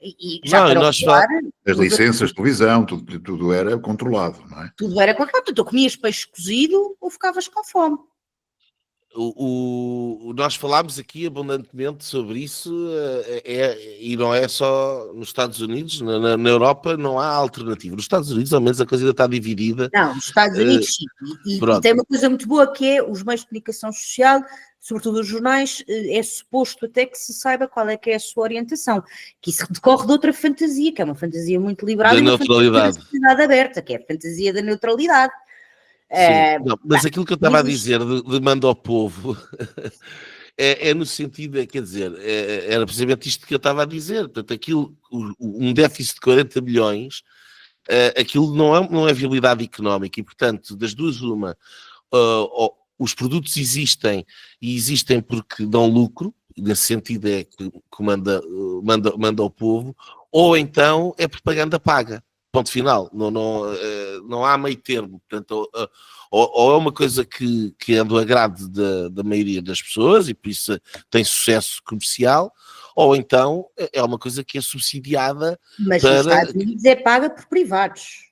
E já as licenças de televisão, tudo era controlado, não é? Tudo era controlado. Tu comias peixe cozido ou ficavas com fome. Nós falámos aqui abundantemente sobre isso, e não é só nos Estados Unidos, na Europa não há alternativa. Nos Estados Unidos, ao menos, a coisa ainda está dividida. Não, nos Estados Unidos sim. E tem uma coisa muito boa que é os meios de comunicação social, sobretudo os jornais, é suposto até que se saiba qual é que é a sua orientação, que isso decorre de outra fantasia, que é uma fantasia muito liberal, da neutralidade. Uma fantasia aberta, que é a fantasia da neutralidade. Não, mas aquilo que eu estava a dizer de manda ao povo é no sentido, quer dizer, era precisamente isto que eu estava a dizer. Portanto, um déficit de 40 milhões, aquilo não é viabilidade económica, e portanto, das duas uma, os produtos existem e existem porque dão lucro, nesse sentido é que manda ao povo, ou então é propaganda paga. Ponto final, não há meio termo, portanto, ou é uma coisa que é do agrado da maioria das pessoas e por isso tem sucesso comercial, ou então é uma coisa que é subsidiada. Mas nos Estados Unidos é paga por privados.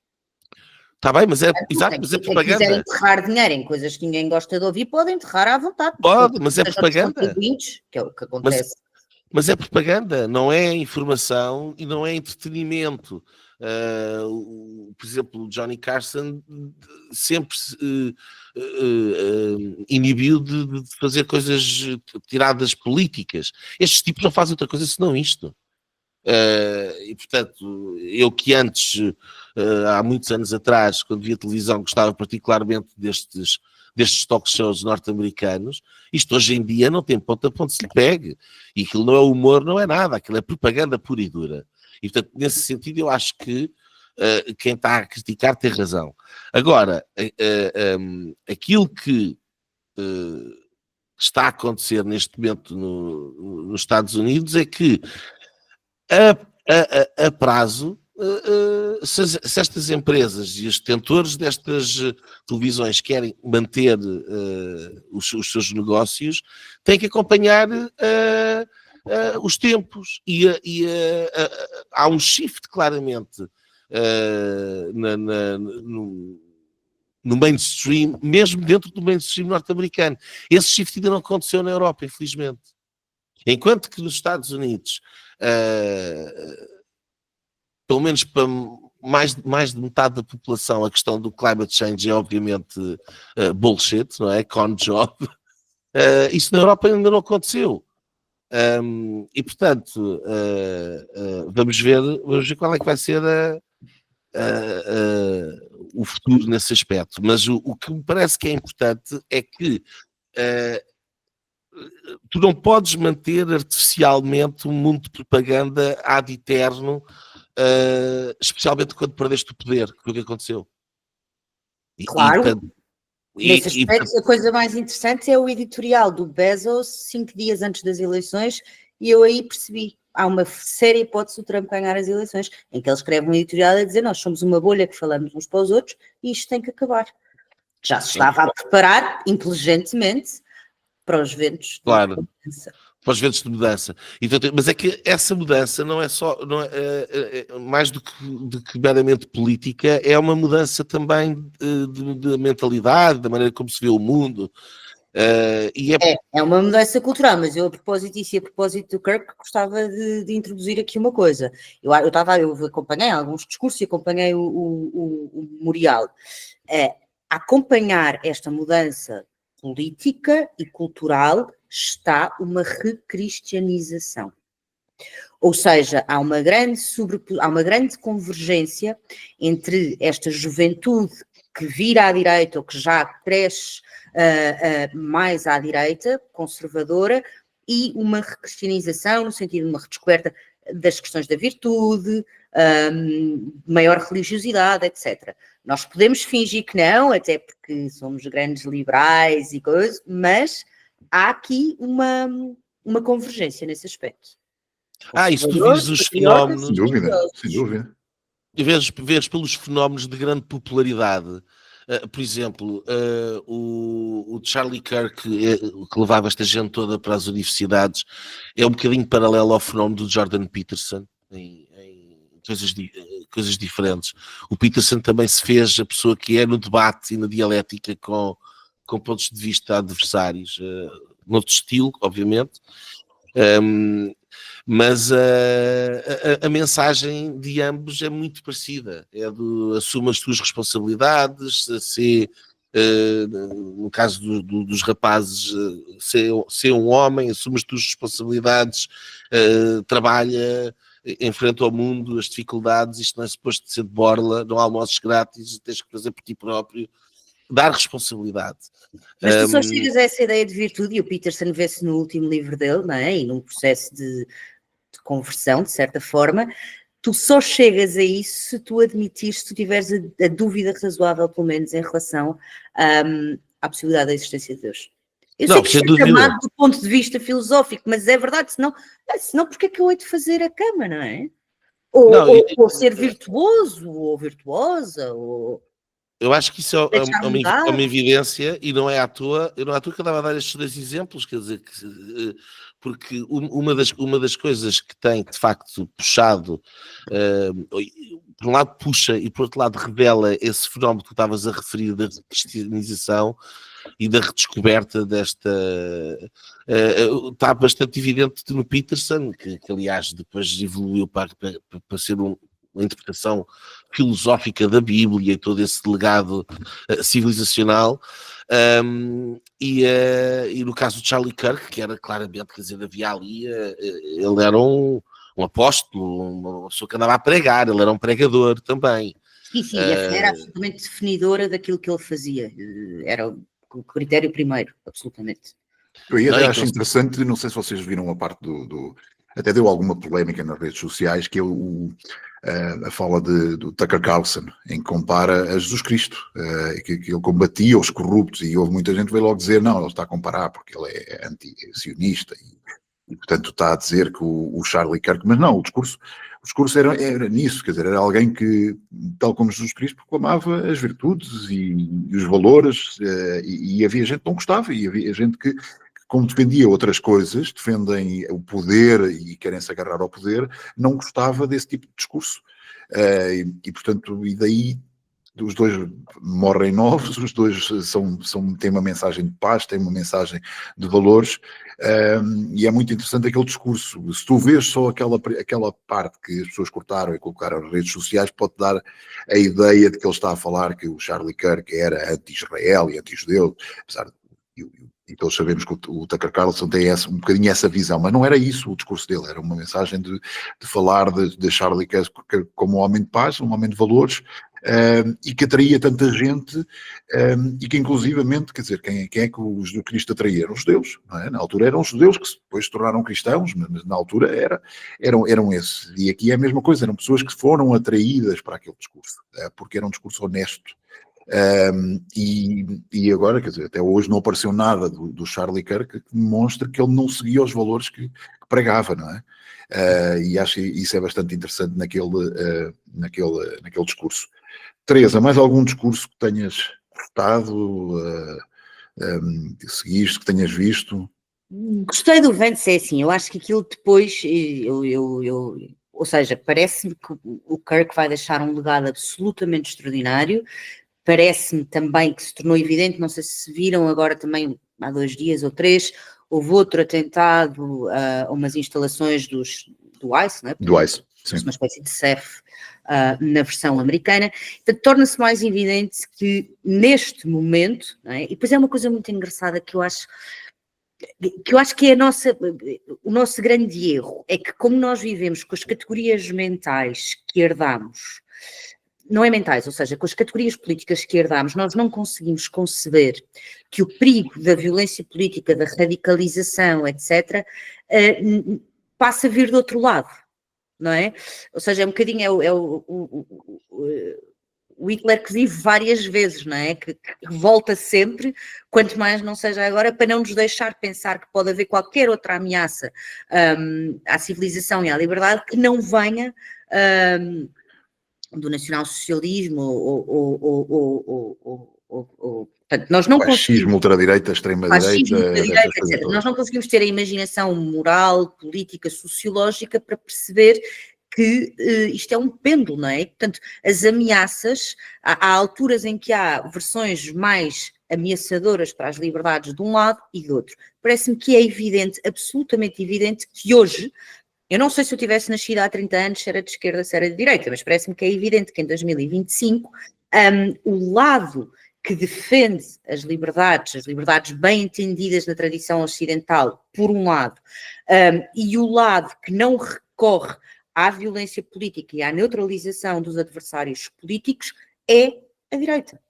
Está bem, mas é propaganda. Se quiserem enterrar dinheiro em coisas que ninguém gosta de ouvir, podem enterrar à vontade. Pode, mas é propaganda. Que é o que acontece. Mas é propaganda, não é informação e não é entretenimento. Por exemplo, o Johnny Carson sempre inibiu de fazer coisas tiradas políticas. Estes tipos não fazem outra coisa senão isto. E portanto, eu que antes, há muitos anos atrás, quando via televisão, gostava particularmente destes talk shows norte-americanos, isto hoje em dia não tem ponta para onde se lhe pegue, e aquilo não é humor, não é nada, aquilo é propaganda pura e dura. E portanto, nesse sentido, eu acho que quem está a criticar tem razão. Agora, aquilo que está a acontecer neste momento nos Estados Unidos é que a prazo, se estas empresas e os detentores destas televisões querem manter os seus negócios, têm que acompanhar os tempos. Há um shift claramente no mainstream, mesmo dentro do mainstream norte-americano. Esse shift ainda não aconteceu na Europa, infelizmente. Enquanto que nos Estados Unidos, pelo menos para mais de metade da população, a questão do climate change é obviamente bullshit, não é? Con job. Isso na Europa ainda não aconteceu. E portanto, vamos ver qual é que vai ser o futuro nesse aspecto. Mas o que me parece que é importante é que tu não podes manter artificialmente um mundo de propaganda ad eterno, especialmente quando perdeste o poder, que foi o que aconteceu. Claro. Nesse aspecto, a coisa mais interessante é o editorial do Bezos 5 dias antes das eleições, e eu aí percebi, há uma séria hipótese do Trump ganhar as eleições, em que ele escreve um editorial a dizer: nós somos uma bolha que falamos uns para os outros e isto tem que acabar. Já se estava a preparar inteligentemente para os ventos. Claro, para os ventos de mudança. Então, mas é que essa mudança não é só, mais do que meramente política, é uma mudança também de mentalidade, da maneira como se vê o mundo. É uma mudança cultural, mas eu a propósito disso e a propósito do Kirk gostava de introduzir aqui uma coisa. Eu acompanhei alguns discursos e acompanhei o memorial. Acompanhar esta mudança política e cultural está uma recristianização. Ou seja, há uma grande convergência entre esta juventude que vira à direita ou que já cresce mais à direita, conservadora, e uma recristianização no sentido de uma redescoberta das questões da virtude, maior religiosidade, etc. Nós podemos fingir que não, até porque somos grandes liberais e coisas, mas há aqui uma convergência nesse aspecto. E se tu vires os fenómenos... Sem dúvida. E vês pelos fenómenos de grande popularidade. Por exemplo, o Charlie Kirk, que levava esta gente toda para as universidades, é um bocadinho paralelo ao fenómeno do Jordan Peterson, em coisas diferentes. O Peterson também se fez a pessoa que é no debate e na dialética com pontos de vista adversários, noutro estilo, obviamente, mas a mensagem de ambos é muito parecida, é do assuma as tuas responsabilidades, no caso dos rapazes, ser um homem, assume as tuas responsabilidades, trabalha, enfrenta ao mundo as dificuldades, isto não é suposto de ser de borla, não há almoços grátis, tens que fazer por ti próprio, dar responsabilidade. Mas tu só chegas a essa ideia de virtude, e o Peterson vê-se no último livro dele, não é? E num processo de conversão, de certa forma, tu só chegas a isso se tu admitires, se tu tiveres a dúvida razoável, pelo menos, em relação à possibilidade da existência de Deus. Eu sei que isto é chamado do ponto de vista filosófico, mas é verdade, senão porque é que eu hei de fazer a cama, não é? Ou ser virtuoso, ou virtuosa, ou... Eu acho que isso é uma evidência, e não é à toa que eu estava a dar estes dois exemplos, quer dizer, porque uma das coisas que tem, de facto, puxado, por um lado puxa e por outro lado revela esse fenómeno que tu estavas a referir da cristianização e da redescoberta desta... está bastante evidente no Peterson, que aliás depois evoluiu para ser uma interpretação filosófica da Bíblia e todo esse legado civilizacional. E no caso de Charlie Kirk, que era claramente, quer dizer, havia ali, ele era um apóstolo, uma pessoa que andava a pregar, ele era um pregador também. Sim, essa era absolutamente definidora daquilo que ele fazia, era o critério primeiro, absolutamente. Eu até acho interessante, não sei se vocês viram a parte até deu alguma polémica nas redes sociais, que é a fala do Tucker Carlson, em que compara a Jesus Cristo, que ele combatia os corruptos, e houve muita gente que veio logo dizer, não, ele está a comparar porque ele é anti-sionista, e portanto está a dizer que o Charlie Kirk, mas não, o discurso era nisso, quer dizer, era alguém que, tal como Jesus Cristo, proclamava as virtudes e os valores, e havia gente que não gostava, e havia gente que, como defendia outras coisas, defendem o poder e querem se agarrar ao poder, não gostava desse tipo de discurso. E portanto, e daí os dois morrem novos, os dois têm uma mensagem de paz, têm uma mensagem de valores, e é muito interessante aquele discurso. Se tu vês só aquela parte que as pessoas cortaram e colocaram nas redes sociais, pode dar a ideia de que ele está a falar que o Charlie Kirk era anti-Israel e anti-judeu, apesar de e todos sabemos que o Tucker Carlson tem um bocadinho essa visão, mas não era isso o discurso dele, era uma mensagem de falar de Charlie Kirk como um homem de paz, um homem de valores, e que atraía tanta gente, e que inclusivamente, quer dizer, quem é que os do Cristo atraía? Eram os judeus, não é? Na altura eram os judeus que depois se tornaram cristãos, mas na altura eram esses. E aqui é a mesma coisa, eram pessoas que foram atraídas para aquele discurso, porque era um discurso honesto. E agora, quer dizer, até hoje não apareceu nada do Charlie Kirk que demonstra que ele não seguia os valores que pregava, não é? E acho que isso é bastante interessante naquele discurso. Teresa, mais algum discurso que tenhas gostado, que seguiste, que tenhas visto? Gostei do Vance, é assim, eu acho que aquilo depois, ou seja, parece-me que o Kirk vai deixar um legado absolutamente extraordinário. Parece-me também que se tornou evidente, não sei se viram agora também, há 2 dias ou 3, houve outro atentado a umas instalações do ICE, não é? Do ICE, sim. Uma espécie de CEF na versão americana. Portanto, torna-se mais evidente que neste momento, não é? E depois é uma coisa muito engraçada que eu acho que é o nosso grande erro, é que como nós vivemos com as categorias mentais que herdamos, não é mentais, ou seja, com as categorias políticas que herdamos, nós não conseguimos conceber que o perigo da violência política, da radicalização, etc., passa a vir do outro lado, não é? Ou seja, é um bocadinho o Hitler que vive várias vezes, não é? Que volta sempre, quanto mais não seja agora, para não nos deixar pensar que pode haver qualquer outra ameaça à civilização e à liberdade que não venha do nacionalsocialismo portanto, nós não fascismo, ultradireita, extrema-direita, etc. Nós não conseguimos ter a imaginação moral, política, sociológica para perceber que isto é um pêndulo, não é? Portanto, as ameaças, há alturas em que há versões mais ameaçadoras para as liberdades de um lado e do outro. Parece-me que é evidente, absolutamente evidente, que hoje, eu não sei se eu tivesse nascido há 30 anos, se era de esquerda, se era de direita, mas parece-me que é evidente que em 2025 o lado que defende as liberdades bem entendidas na tradição ocidental, por um lado, e o lado que não recorre à violência política e à neutralização dos adversários políticos é a direita.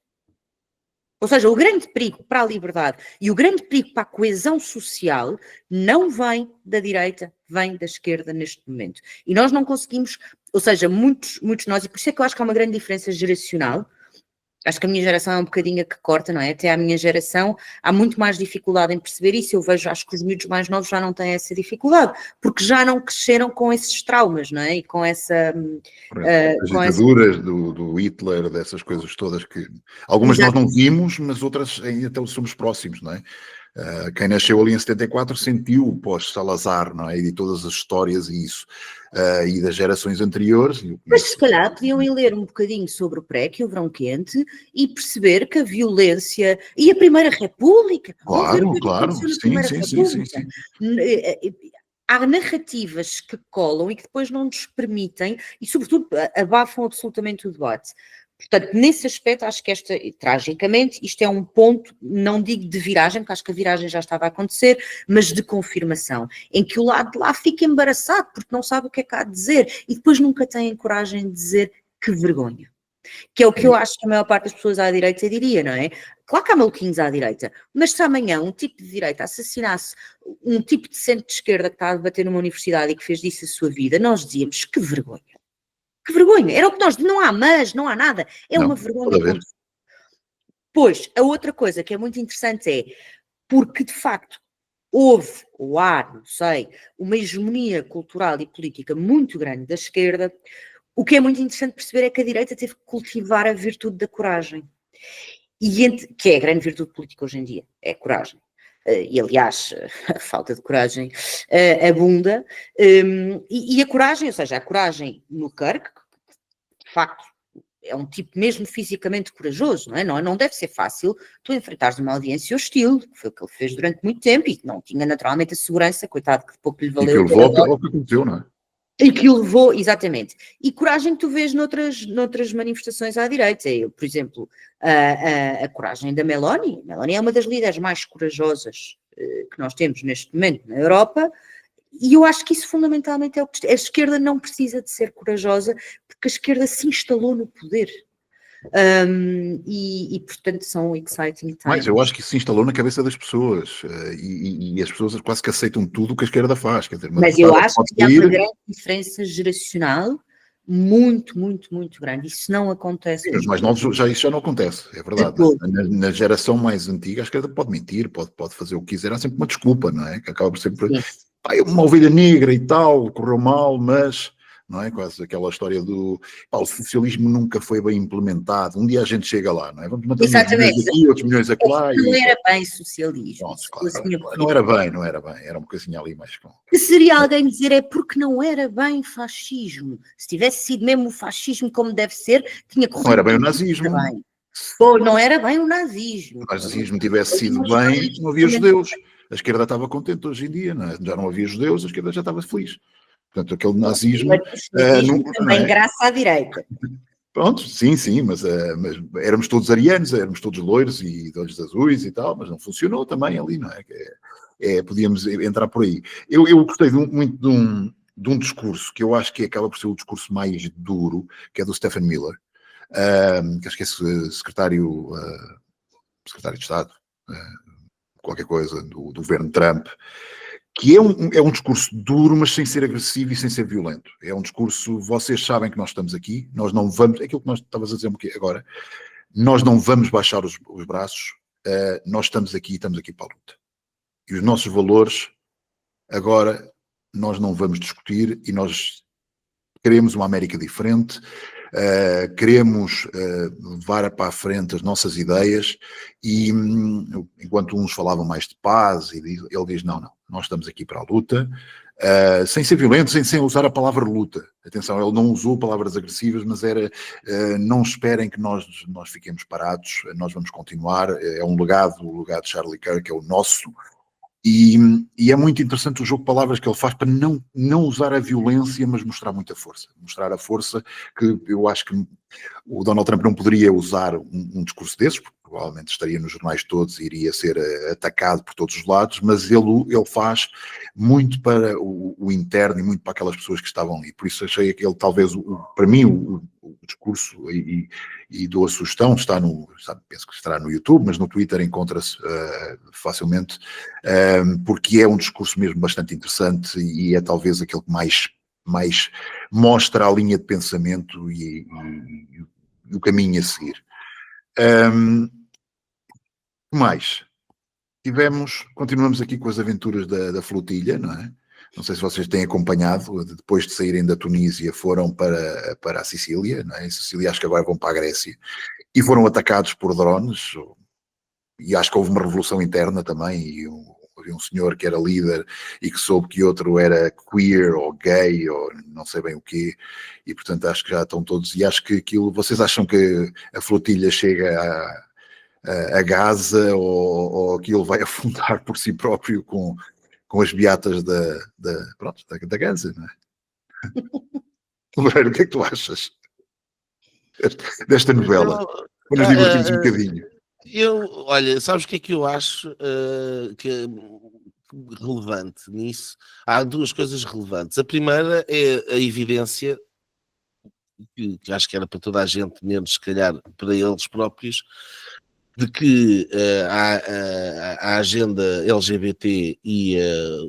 Ou seja, o grande perigo para a liberdade e o grande perigo para a coesão social não vem da direita, vem da esquerda neste momento. E nós não conseguimos, ou seja, muitos nós, e por isso é que eu acho que há uma grande diferença geracional. Acho que a minha geração é um bocadinho a que corta, não é? Até à minha geração há muito mais dificuldade em perceber isso. Eu vejo, acho que os miúdos mais novos já não têm essa dificuldade, porque já não cresceram com esses traumas, não é? E com essa... as ditaduras do Hitler, dessas coisas todas que... Algumas nós não vimos, mas outras ainda somos próximos, não é? Quem nasceu ali em 74 sentiu o pós-Salazar, não é? E de todas as histórias e isso. E das gerações anteriores. Mas se calhar podiam ir ler um bocadinho sobre o PREC e o Verão Quente e perceber que a violência... E a Primeira República! Claro, sim. há narrativas que colam e que depois não nos permitem e, sobretudo, abafam absolutamente o debate. Portanto, nesse aspecto, acho que tragicamente, isto é um ponto, não digo de viragem, porque acho que a viragem já estava a acontecer, mas de confirmação, em que o lado de lá fica embaraçado, porque não sabe o que é que há de dizer, e depois nunca tem coragem de dizer que vergonha. Que é o que eu acho que a maior parte das pessoas à direita diria, não é? Claro que há maluquinhos à direita, mas se amanhã um tipo de direita assassinasse um tipo de centro de esquerda que está a debater numa universidade e que fez disso a sua vida, nós dizíamos que vergonha. Que vergonha, era o que nós, não há mas, não há nada, é Não, uma vergonha. Pois, a outra coisa que é muito interessante é, porque de facto houve, ou há, não sei, uma hegemonia cultural e política muito grande da esquerda, o que é muito interessante perceber é que a direita teve que cultivar a virtude da coragem, que é a grande virtude política hoje em dia, é a coragem. E aliás, a falta de coragem abunda, e a coragem, ou seja, a coragem no Kirk, de facto, é um tipo mesmo fisicamente corajoso, não é? Não deve ser fácil tu enfrentares uma audiência hostil, que foi o que ele fez durante muito tempo e que não tinha naturalmente a segurança, coitado, que pouco lhe valeu. E que ele volta ao que aconteceu, não é? E que o levou, exatamente. E coragem que tu vês noutras manifestações à direita. Por exemplo, a coragem da Meloni. A Meloni é uma das líderes mais corajosas que nós temos neste momento na Europa, e eu acho que isso fundamentalmente é o que a esquerda não precisa de ser corajosa, porque a esquerda se instalou no poder. E portanto são exciting times. Mas eu acho que isso se instalou na cabeça das pessoas e as pessoas quase que aceitam tudo o que a esquerda faz. Quer dizer, mas eu acho que há uma grande diferença geracional muito, muito, muito grande. Isso não acontece. Sim, os mais novos isso já não acontece, é verdade. Na geração mais antiga a esquerda pode mentir, pode fazer o que quiser, há sempre uma desculpa, não é? Que acaba por sempre uma ovelha negra e tal, correu mal, mas... Não é? Quase aquela história do o socialismo nunca foi bem implementado. Um dia a gente chega lá, não é? Vamos manter milhões aqui, outros milhões acolá. Não era bem socialismo. Pronto, claro, não era bem, era um bocadinho ali mais com... Seria alguém dizer é porque não era bem fascismo. Se tivesse sido mesmo o fascismo como deve ser, tinha corrido. Não era bem o nazismo. Bem. Pô, não era bem o nazismo. Se o nazismo tivesse sido bem, não havia judeus. A esquerda estava contente hoje em dia, não é? Já não havia judeus, a esquerda já estava feliz. Portanto, aquele nazismo... também graças à direita. Pronto, sim, mas éramos todos arianos, éramos todos loiros e de olhos azuis e tal, mas não funcionou também ali, não é? Podíamos entrar por aí. Eu gostei muito de um discurso que eu acho que acaba por ser o discurso mais duro, que é do Stephen Miller, que acho que é secretário de Estado, qualquer coisa, do governo Trump, que é um discurso duro, mas sem ser agressivo e sem ser violento. É um discurso, vocês sabem que nós estamos aqui, nós não vamos, aquilo que nós estavas a dizer agora, nós não vamos baixar os braços, nós estamos aqui para a luta. E os nossos valores, agora, nós não vamos discutir e nós queremos uma América diferente, queremos levar para a frente as nossas ideias e enquanto uns falavam mais de paz, ele diz não, nós estamos aqui para a luta, sem ser violento, sem usar a palavra luta. Atenção, ele não usou palavras agressivas, mas era não esperem que nós fiquemos parados, nós vamos continuar, é um legado, o legado de Charlie Kirk é o nosso. E é muito interessante o jogo de palavras que ele faz para não usar a violência, mas mostrar muita força. Mostrar a força que eu acho que o Donald Trump não poderia usar um discurso desses, porque provavelmente estaria nos jornais todos e iria ser atacado por todos os lados, mas ele faz muito para o interno e muito para aquelas pessoas que estavam ali. Por isso achei que ele talvez, para mim, o discurso e dou a sugestão, penso que estará no YouTube, mas no Twitter encontra-se facilmente, porque é um discurso mesmo bastante interessante e é talvez aquele que mais mostra a linha de pensamento e o caminho a seguir. Mais, continuamos aqui com as aventuras da flotilha, não é? Não sei se vocês têm acompanhado, depois de saírem da Tunísia foram para a Sicília, não é? Em Sicília acho que agora vão para a Grécia, e foram atacados por drones, e acho que houve uma revolução interna também, e havia um senhor que era líder e que soube que outro era queer ou gay ou não sei bem o quê, e portanto acho que já estão todos, e acho que aquilo, vocês acham que a flotilha chega a Gaza ou aquilo vai afundar por si próprio com com as beatas da Ganza, não é? Loureiro, o que é que tu achas desta novela? Para nos divertirmos um bocadinho. Olha, sabes o que é que eu acho que é relevante nisso? Há duas coisas relevantes. A primeira é a evidência, que acho que era para toda a gente, menos se calhar para eles próprios, de que a agenda LGBT e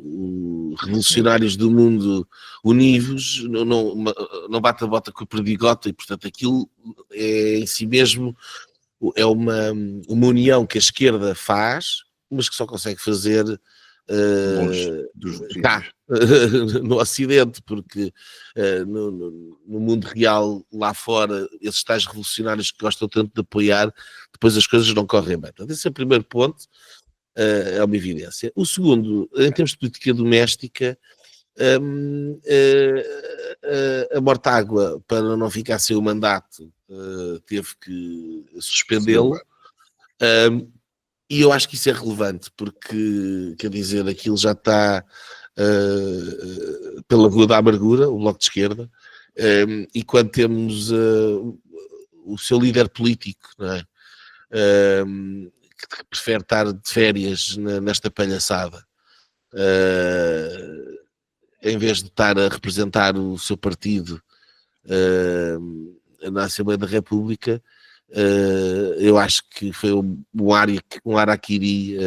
os revolucionários do mundo unidos não bate a bota com a perdigota, e portanto aquilo é em si mesmo é uma união que a esquerda faz, mas que só consegue fazer cá, no Ocidente, porque no mundo real, lá fora, esses tais revolucionários que gostam tanto de apoiar, depois as coisas não correm bem. Portanto, esse é o primeiro ponto, é uma evidência. O segundo, em termos de política doméstica, a Mortágua, para não ficar sem o mandato, teve que suspendê-lo. E eu acho que isso é relevante, porque, quer dizer, aquilo já está pela rua da amargura, o Bloco de Esquerda, e quando temos o seu líder político, não é? Que prefere estar de férias nesta palhaçada, em vez de estar a representar o seu partido na Assembleia da República, eu acho que foi um araquiri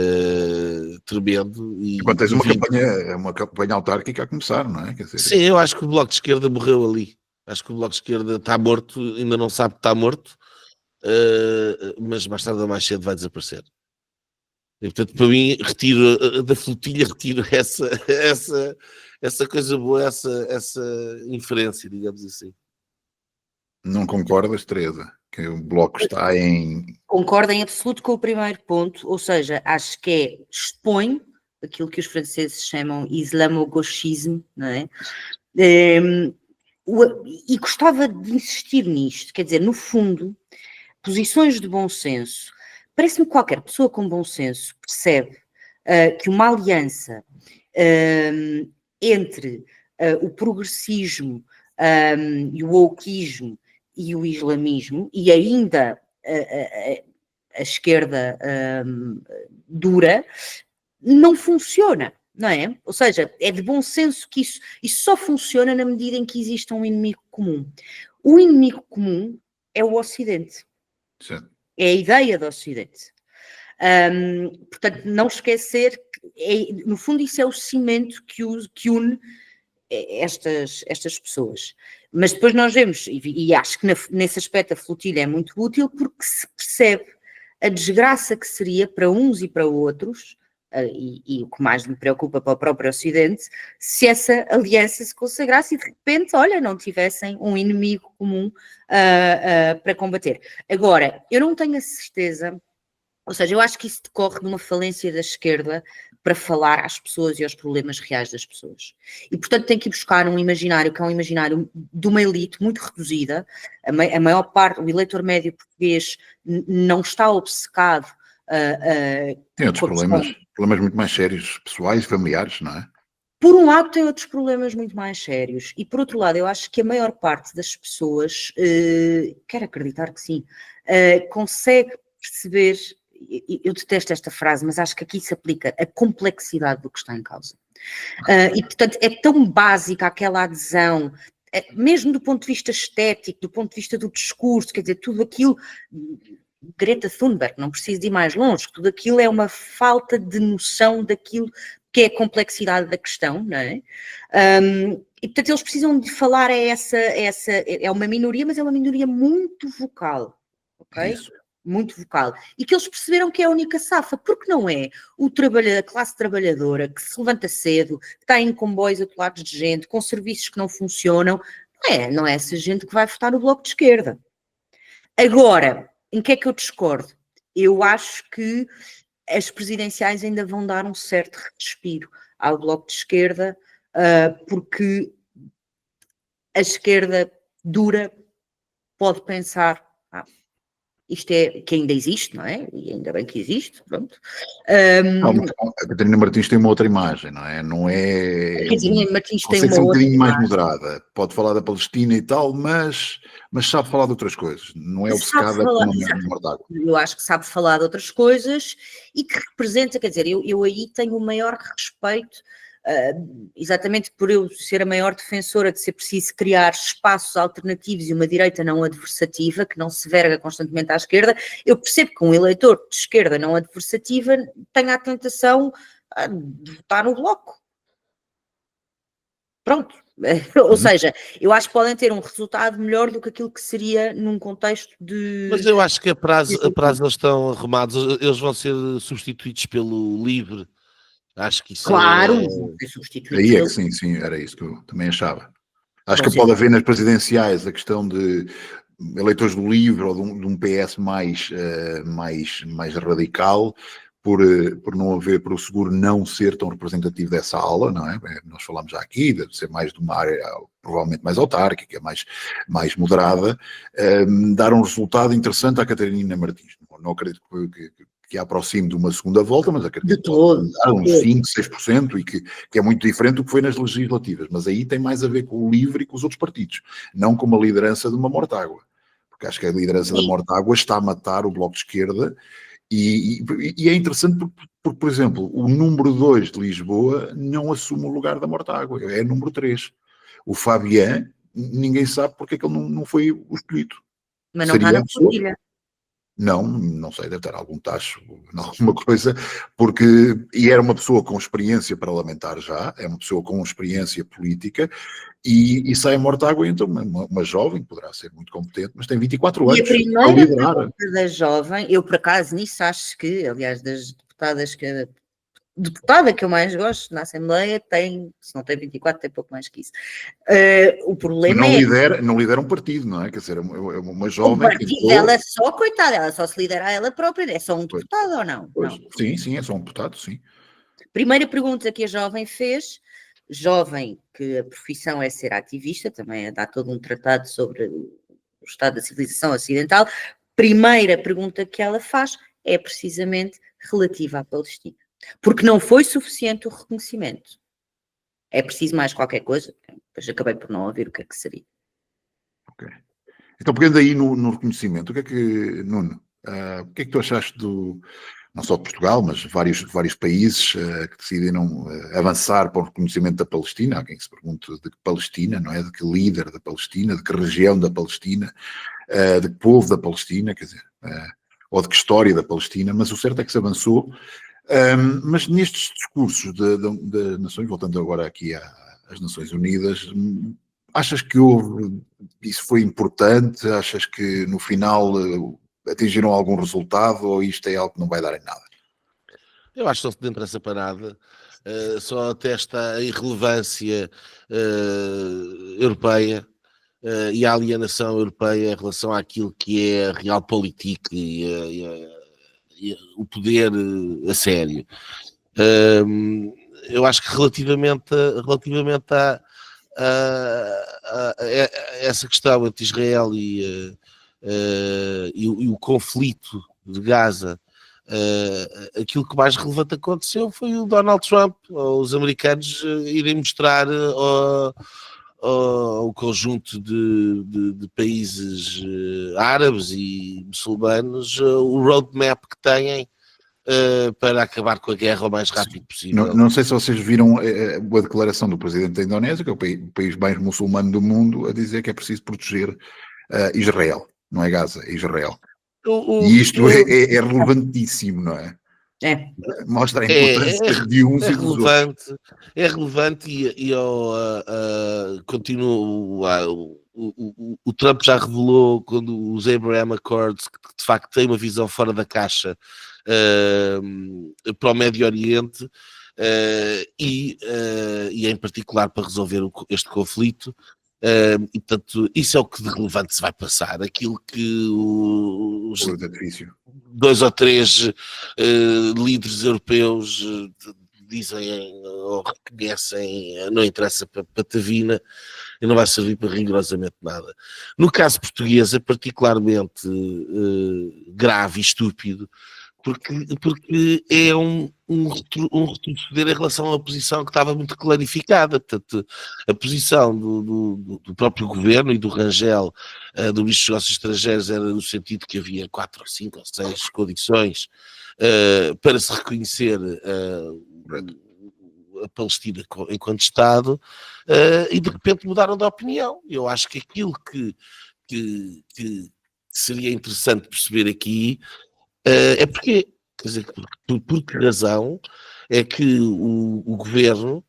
tremendo. Enquanto tens uma campanha autárquica a começar, não é? Quer dizer, sim, eu acho que o Bloco de Esquerda morreu ali. Acho que o Bloco de Esquerda está morto, ainda não sabe que está morto, mas mais tarde ou mais cedo vai desaparecer. E, portanto, para mim, retiro da flotilha, retiro essa coisa boa, essa inferência, digamos assim. não concordas, Teresa? Que o Bloco está em... Concordo em absoluto com o primeiro ponto, ou seja, acho que expõe aquilo que os franceses chamam islamo-gauchismo, não é? E gostava de insistir nisto, quer dizer, no fundo, posições de bom senso, parece-me que qualquer pessoa com bom senso percebe que uma aliança entre o progressismo e o wokeismo e o islamismo, e ainda a esquerda dura, não funciona, não é? Ou seja, é de bom senso que isso só funciona na medida em que existe um inimigo comum. O inimigo comum é o Ocidente. Certo. É a ideia do Ocidente. Portanto, não esquecer que, no fundo, isso é o cimento que une estas pessoas. Mas depois nós vemos, e acho que nesse aspecto a flotilha é muito útil, porque se percebe a desgraça que seria para uns e para outros, e o que mais me preocupa para o próprio Ocidente, se essa aliança se consagrasse e de repente, olha, não tivessem um inimigo comum para combater. Agora, eu não tenho a certeza, ou seja, eu acho que isso decorre de uma falência da esquerda para falar às pessoas e aos problemas reais das pessoas. E, portanto, tem que ir buscar um imaginário que é um imaginário de uma elite muito reduzida. A maior parte, o eleitor médio português não está obcecado. Tem outros problemas muito mais sérios, pessoais e familiares, não é? Por um lado, tem outros problemas muito mais sérios. E, por outro lado, eu acho que a maior parte das pessoas, quero acreditar que sim, consegue perceber... Eu detesto esta frase, mas acho que aqui se aplica a complexidade do que está em causa. E, portanto, é tão básica aquela adesão, mesmo do ponto de vista estético, do ponto de vista do discurso, quer dizer, tudo aquilo... Greta Thunberg, não preciso de ir mais longe, tudo aquilo é uma falta de noção daquilo que é a complexidade da questão, não é? E, portanto, eles precisam de falar é uma minoria, mas é uma minoria muito vocal, ok? Isso. Muito vocal, e que eles perceberam que é a única safa, porque não é a classe trabalhadora que se levanta cedo, que está em comboios atolados de gente, com serviços que não funcionam, não é essa gente que vai votar no Bloco de Esquerda. Agora, em que é que eu discordo? Eu acho que as presidenciais ainda vão dar um certo respiro ao Bloco de Esquerda, porque a esquerda dura pode pensar... isto é, que ainda existe, não é? E ainda bem que existe, pronto. A Catarina Martins tem uma outra imagem, não é? Não é... A Catarina Martins tem Consegue ser uma um outra bocadinho mais imagem. moderada. Pode falar da Palestina e tal, mas sabe falar de outras coisas. Não é Sabe obcecada falar, com uma morta água. eu acho que sabe falar de outras coisas e que representa, quer dizer, eu aí tenho o maior respeito, exatamente por eu ser a maior defensora de ser preciso criar espaços alternativos e uma direita não adversativa, que não se verga constantemente à esquerda. Eu percebo que um eleitor de esquerda não adversativa tenha a tentação de votar no Bloco. Pronto. Ou seja, eu acho que podem ter um resultado melhor do que aquilo que seria num contexto de... Mas eu acho que a prazo eles estão arrumados, eles vão ser substituídos pelo LIVRE. Acho que isso Claro, é... vão ser substituídos Aí é pelo... que sim, era isso que eu também achava. Acho Vão que ser... pode haver nas presidenciais a questão de eleitores do LIVRE ou de um PS mais radical, por não haver, por o seguro não ser tão representativo dessa ala, não é? Nós falamos já aqui, deve ser mais de uma área provavelmente mais autárquica, mais moderada, dar um resultado interessante à Catarina Martins. Não acredito que a aproxime de uma segunda volta, mas acredito que pode dar uns 5, 6% e que é muito diferente do que foi nas legislativas, mas aí tem mais a ver com o LIVRE e com os outros partidos, não com uma liderança de uma mortágua, porque acho que a liderança da mortágua está a matar o Bloco de Esquerda e é interessante porque, por exemplo, o número 2 de Lisboa não assume o lugar da mortágua, é o número 3. O Fabián, ninguém sabe porque é que ele não foi o escolhido. Mas não está na flotilha. Não sei, deve ter algum tacho, alguma coisa, e era uma pessoa com experiência parlamentar já, é uma pessoa com experiência política, e sai a Mortágua, então uma jovem, poderá ser muito competente, mas tem 24 anos. E a primeira pergunta da jovem, eu por acaso nisso acho que, aliás, das deputadas que... deputada que eu mais gosto na Assembleia tem, se não tem 24, tem pouco mais que isso. O problema não lidera um partido, não é? Quer dizer, é uma jovem... O partido dela só, coitada, ela só se lidera a ela própria, é só um deputado ou não? Pois, não? Sim, é só um deputado, sim. Primeira pergunta que a jovem fez, jovem que a profissão é ser ativista, também dá todo um tratado sobre o estado da civilização ocidental, primeira pergunta que ela faz é precisamente relativa à Palestina. Porque não foi suficiente o reconhecimento. É preciso mais qualquer coisa. Depois acabei por não ouvir o que é que seria. Ok. Então, pegando aí no reconhecimento, Nuno, o que é que tu achaste não só de Portugal, mas vários países que decidiram avançar para o reconhecimento da Palestina? Há quem se pergunte de que Palestina, não é? De que líder da Palestina, de que região da Palestina, de que povo da Palestina, quer dizer, ou de que história da Palestina, mas o certo é que se avançou. Mas nestes discursos das Nações, voltando agora aqui às Nações Unidas, achas que isso foi importante? Achas que no final atingiram algum resultado ou isto é algo que não vai dar em nada? Eu acho que estão dentro dessa parada, só atesta a irrelevância europeia e a alienação europeia em relação àquilo que é a realpolitik e o poder a sério. Eu acho que relativamente a essa questão entre Israel e o conflito de Gaza, aquilo que mais relevante aconteceu foi o Donald Trump, os americanos irem mostrar ao conjunto de países árabes e muçulmanos o roadmap que têm para acabar com a guerra o mais rápido possível. Não sei se vocês viram a declaração do presidente da Indonésia, que é o país mais muçulmano do mundo, a dizer que é preciso proteger Israel, não é Gaza, é Israel. E isto é relevantíssimo, não é? Mostra a importância de uns e dos outros. É relevante e continua. O Trump já revelou quando os Abraham Accords que de facto tem uma visão fora da caixa para o Médio Oriente e em particular para resolver este conflito. E portanto, isso é o que de relevante se vai passar. Aquilo que os 2 ou 3 líderes europeus dizem ou reconhecem, não interessa para Tavina e não vai servir para rigorosamente nada. No caso português é particularmente grave e estúpido, porque é um retroceder em relação a uma posição que estava muito clarificada. Portanto, a posição do próprio governo e do Rangel, do Ministro dos Negócios Estrangeiros, era no sentido que havia 4 ou 5 ou 6 condições para se reconhecer a Palestina enquanto Estado, e de repente mudaram de opinião. Eu acho que aquilo que seria interessante perceber aqui é porque, quer dizer, por que razão é que o governo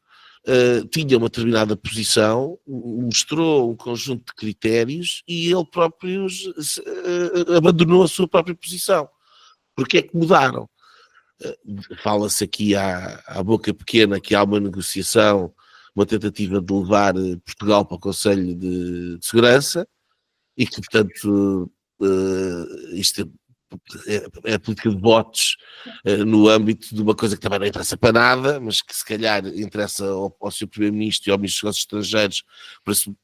tinha uma determinada posição, mostrou um conjunto de critérios e ele próprio abandonou a sua própria posição. Porque é que mudaram? Fala-se aqui à boca pequena que há uma negociação, uma tentativa de levar Portugal para o Conselho de Segurança e que, portanto, isto é a política de votos no âmbito de uma coisa que também não interessa para nada, mas que se calhar interessa ao seu Primeiro-Ministro e ao Ministro dos Negócios Estrangeiros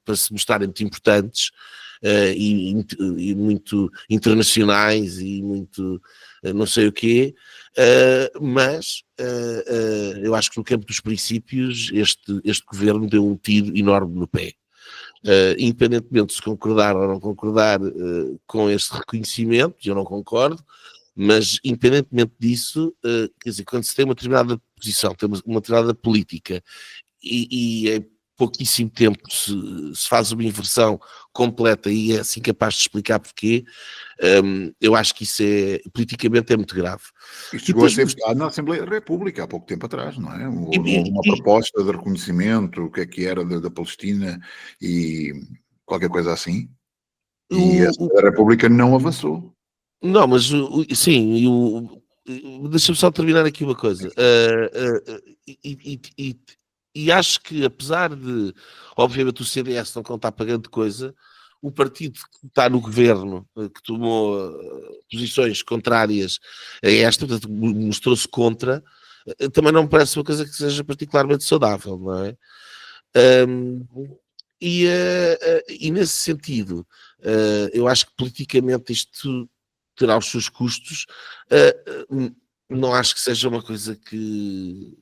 para se mostrarem muito importantes e muito internacionais e muito não sei o quê, mas eu acho que no campo dos princípios este governo deu um tiro enorme no pé. Independentemente de se concordar ou não concordar com esse reconhecimento, eu não concordo, mas independentemente disso, quer dizer, quando se tem uma determinada posição, tem uma determinada política e em pouquíssimo tempo se faz uma inversão completa e é assim capaz de explicar porquê, eu acho que isso politicamente é muito grave. Isto chegou a ser votado na Assembleia da República há pouco tempo atrás, não é? Houve uma proposta de reconhecimento, o que era da Palestina e qualquer coisa assim, e a Assembleia da República não avançou. Não, mas sim, deixa-me só terminar aqui uma coisa. E acho que apesar de, obviamente, o CDS não contar para grande coisa, o partido que está no governo, que tomou posições contrárias a esta, portanto, mostrou-se contra, também não me parece uma coisa que seja particularmente saudável, não é? E nesse sentido, eu acho que politicamente isto terá os seus custos. Não acho que seja uma coisa que,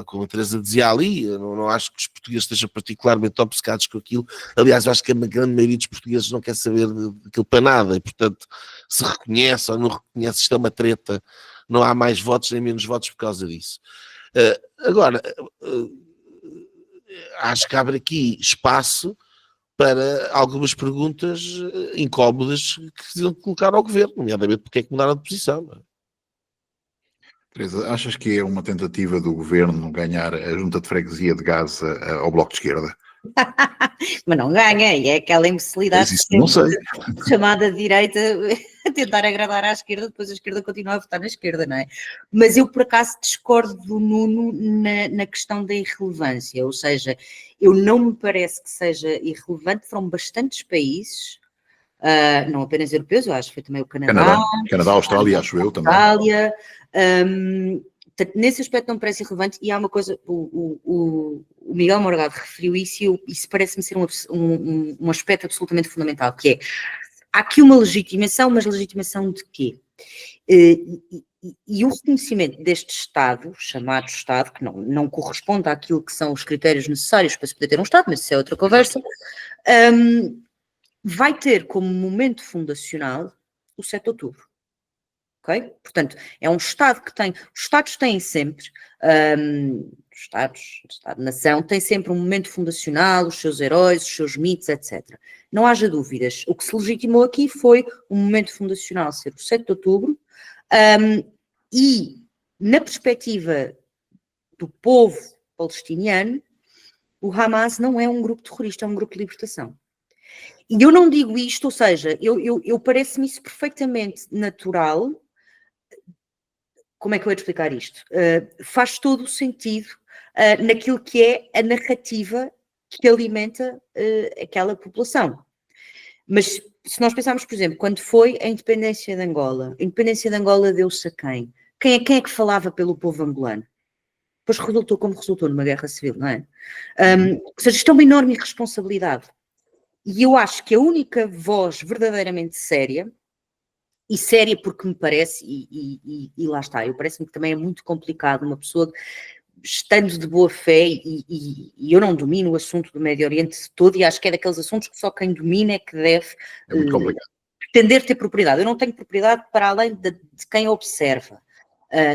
como a Teresa dizia ali, eu não acho que os portugueses estejam particularmente obcecados com aquilo. Aliás, eu acho que a grande maioria dos portugueses não quer saber daquilo para nada e, portanto, se reconhece ou não reconhece, isto é uma treta, não há mais votos nem menos votos por causa disso. Agora, acho que abre aqui espaço para algumas perguntas incómodas que se deviam colocar ao governo, nomeadamente porque é que mudaram de posição. Não é? Teresa, achas que é uma tentativa do governo ganhar a junta de freguesia de Gaza ao Bloco de Esquerda? Mas não ganha, e é aquela imbecilidade Não sei. chamada direita a tentar agradar à esquerda, depois a esquerda continua a votar na esquerda, não é? Mas eu por acaso discordo do Nuno na questão da irrelevância, ou seja, eu não me parece que seja irrelevante, foram bastantes países, não apenas europeus, eu acho que foi também o Canadá, Austrália, acho eu também. Austrália, nesse aspecto não me parece irrelevante, e há uma coisa, o Miguel Morgado referiu isso, e isso parece-me ser um aspecto absolutamente fundamental, que é, há aqui uma legitimação, mas legitimação de quê? E o reconhecimento deste Estado, chamado Estado, que não corresponde àquilo que são os critérios necessários para se poder ter um Estado, mas isso é outra conversa, vai ter como momento fundacional o 7 de outubro. Okay? Portanto, é um Estado que tem... Os Estados têm sempre... Estado-nação tem sempre um momento fundacional, os seus heróis, os seus mitos, etc. Não haja dúvidas. O que se legitimou aqui foi um momento fundacional ser o 7 de outubro, e na perspectiva do povo palestiniano, o Hamas não é um grupo terrorista, é um grupo de libertação. E eu não digo isto, ou seja, eu parece-me isso perfeitamente natural. Como é que eu vou explicar isto? Faz todo o sentido naquilo que é a narrativa que alimenta aquela população. Mas se nós pensarmos, por exemplo, quando foi a independência de Angola, a independência de Angola deu-se a quem? Quem é que falava pelo povo angolano? depois resultou como resultou numa guerra civil, não é? Ou seja, isto é uma enorme irresponsabilidade. E eu acho que a única voz verdadeiramente séria, e séria porque me parece, e lá está, parece-me que também é muito complicado uma pessoa, estando de boa fé, e eu não domino o assunto do Médio Oriente todo, e acho que é daqueles assuntos que só quem domina é que deve muito complicado. pretender ter propriedade. Eu não tenho propriedade para além de quem observa.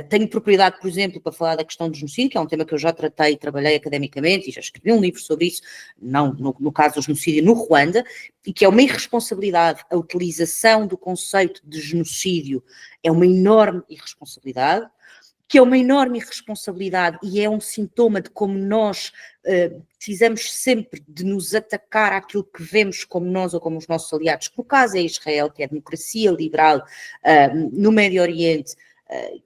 Tenho propriedade, por exemplo, para falar da questão do genocídio, que é um tema que eu já tratei e trabalhei academicamente, e já escrevi um livro sobre isso, não no caso do genocídio no Ruanda, e que é uma irresponsabilidade. A utilização do conceito de genocídio é uma enorme irresponsabilidade, que é uma enorme irresponsabilidade e é um sintoma de como nós precisamos sempre de nos atacar àquilo que vemos como nós ou como os nossos aliados, que no caso é Israel, que é a democracia liberal no Médio Oriente,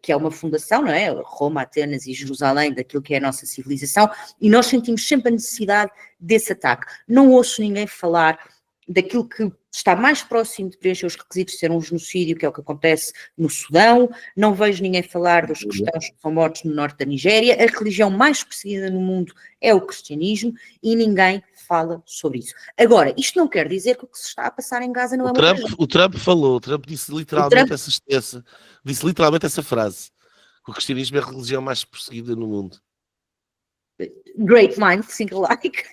que é uma fundação, não é? Roma, Atenas e Jerusalém, daquilo que é a nossa civilização, e nós sentimos sempre a necessidade desse ataque. Não ouço ninguém falar daquilo que está mais próximo de preencher os requisitos de ser um genocídio, que é o que acontece no Sudão. Não vejo ninguém falar dos cristãos que são mortos no norte da Nigéria. A religião mais perseguida no mundo é o cristianismo e ninguém fala sobre isso. Agora, isto não quer dizer que o que se está a passar em Gaza não é uma tragédia. O Trump falou, o Trump disse literalmente, disse literalmente essa frase, que o cristianismo é a religião mais perseguida no mundo. Great minds think alike.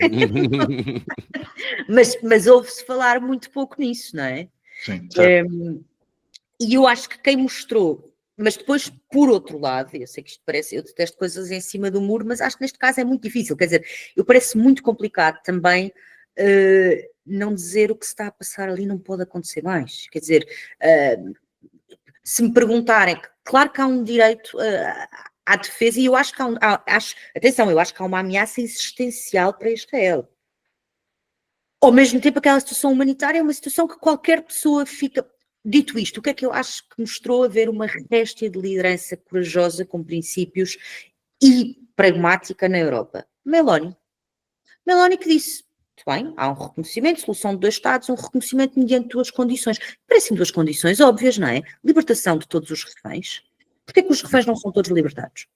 mas ouve-se falar muito pouco nisso, não é? Sim, E eu acho que quem mostrou, mas depois, por outro lado, eu sei que isto parece, eu detesto coisas em cima do muro, mas acho que neste caso é muito difícil, quer dizer, eu parece muito complicado também não dizer o que se está a passar ali não pode acontecer mais, quer dizer, se me perguntarem, claro que há um direito à defesa, e eu acho que atenção, eu acho que há uma ameaça existencial para Israel. Ao mesmo tempo, aquela situação humanitária é uma situação que qualquer pessoa fica... Dito isto, o que é que eu acho que mostrou haver uma réstia de liderança corajosa, com princípios e pragmática na Europa? Meloni que disse, muito bem, há um reconhecimento, solução de 2 Estados, um reconhecimento mediante 2 condições. Parecem 2 condições óbvias, não é? Libertação de todos os reféns. Porquê que os reféns não são todos libertados?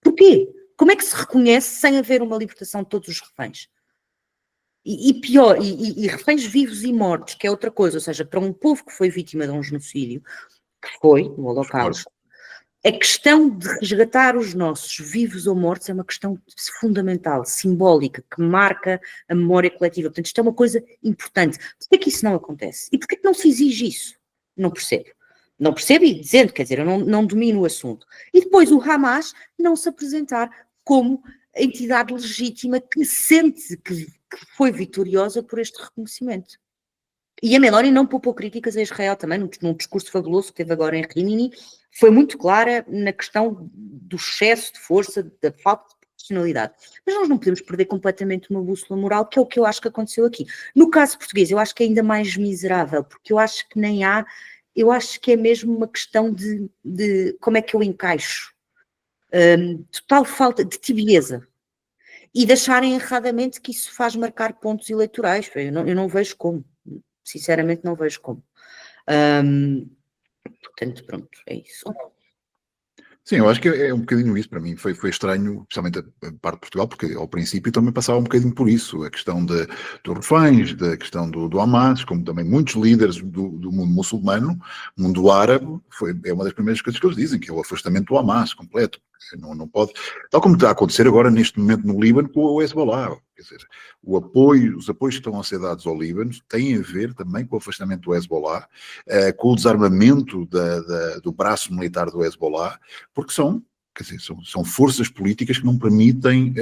Porquê? Como é que se reconhece sem haver uma libertação de todos os reféns? E pior, e reféns vivos e mortos, que é outra coisa, ou seja, para um povo que foi vítima de um genocídio, que foi no Holocausto, a questão de resgatar os nossos vivos ou mortos é uma questão fundamental, simbólica, que marca a memória coletiva. Portanto, isto é uma coisa importante. Porquê que isso não acontece? E porquê que não se exige isso? Não percebo. Não percebo e dizendo, quer dizer, eu não domino o assunto. E depois o Hamas não se apresentar como a entidade legítima que sente que foi vitoriosa por este reconhecimento. E a Meloni não poupou críticas a Israel também, num discurso fabuloso que teve agora em Rimini, foi muito clara na questão do excesso de força, da falta de profissionalidade. Mas nós não podemos perder completamente uma bússola moral, que é o que eu acho que aconteceu aqui. No caso português, eu acho que é ainda mais miserável, porque eu acho que nem há, eu acho que é mesmo uma questão de como é que eu encaixo. Total falta de tibieza. E de acharem erradamente que isso faz marcar pontos eleitorais. Eu não vejo como. Sinceramente não vejo como. Portanto, pronto, é isso. Sim, eu acho que é um bocadinho isso para mim. Foi estranho, especialmente a parte de Portugal, porque ao princípio também passava um bocadinho por isso, a questão dos reféns, da questão do Hamas, como também muitos líderes do mundo muçulmano, mundo árabe, é uma das primeiras coisas que eles dizem, que é o afastamento do Hamas completo. Não pode, tal como está a acontecer agora neste momento no Líbano com o Hezbollah. Quer dizer, os apoios que estão a ser dados ao Líbano têm a ver também com o afastamento do Hezbollah, com o desarmamento do braço militar do Hezbollah, porque são forças políticas que não permitem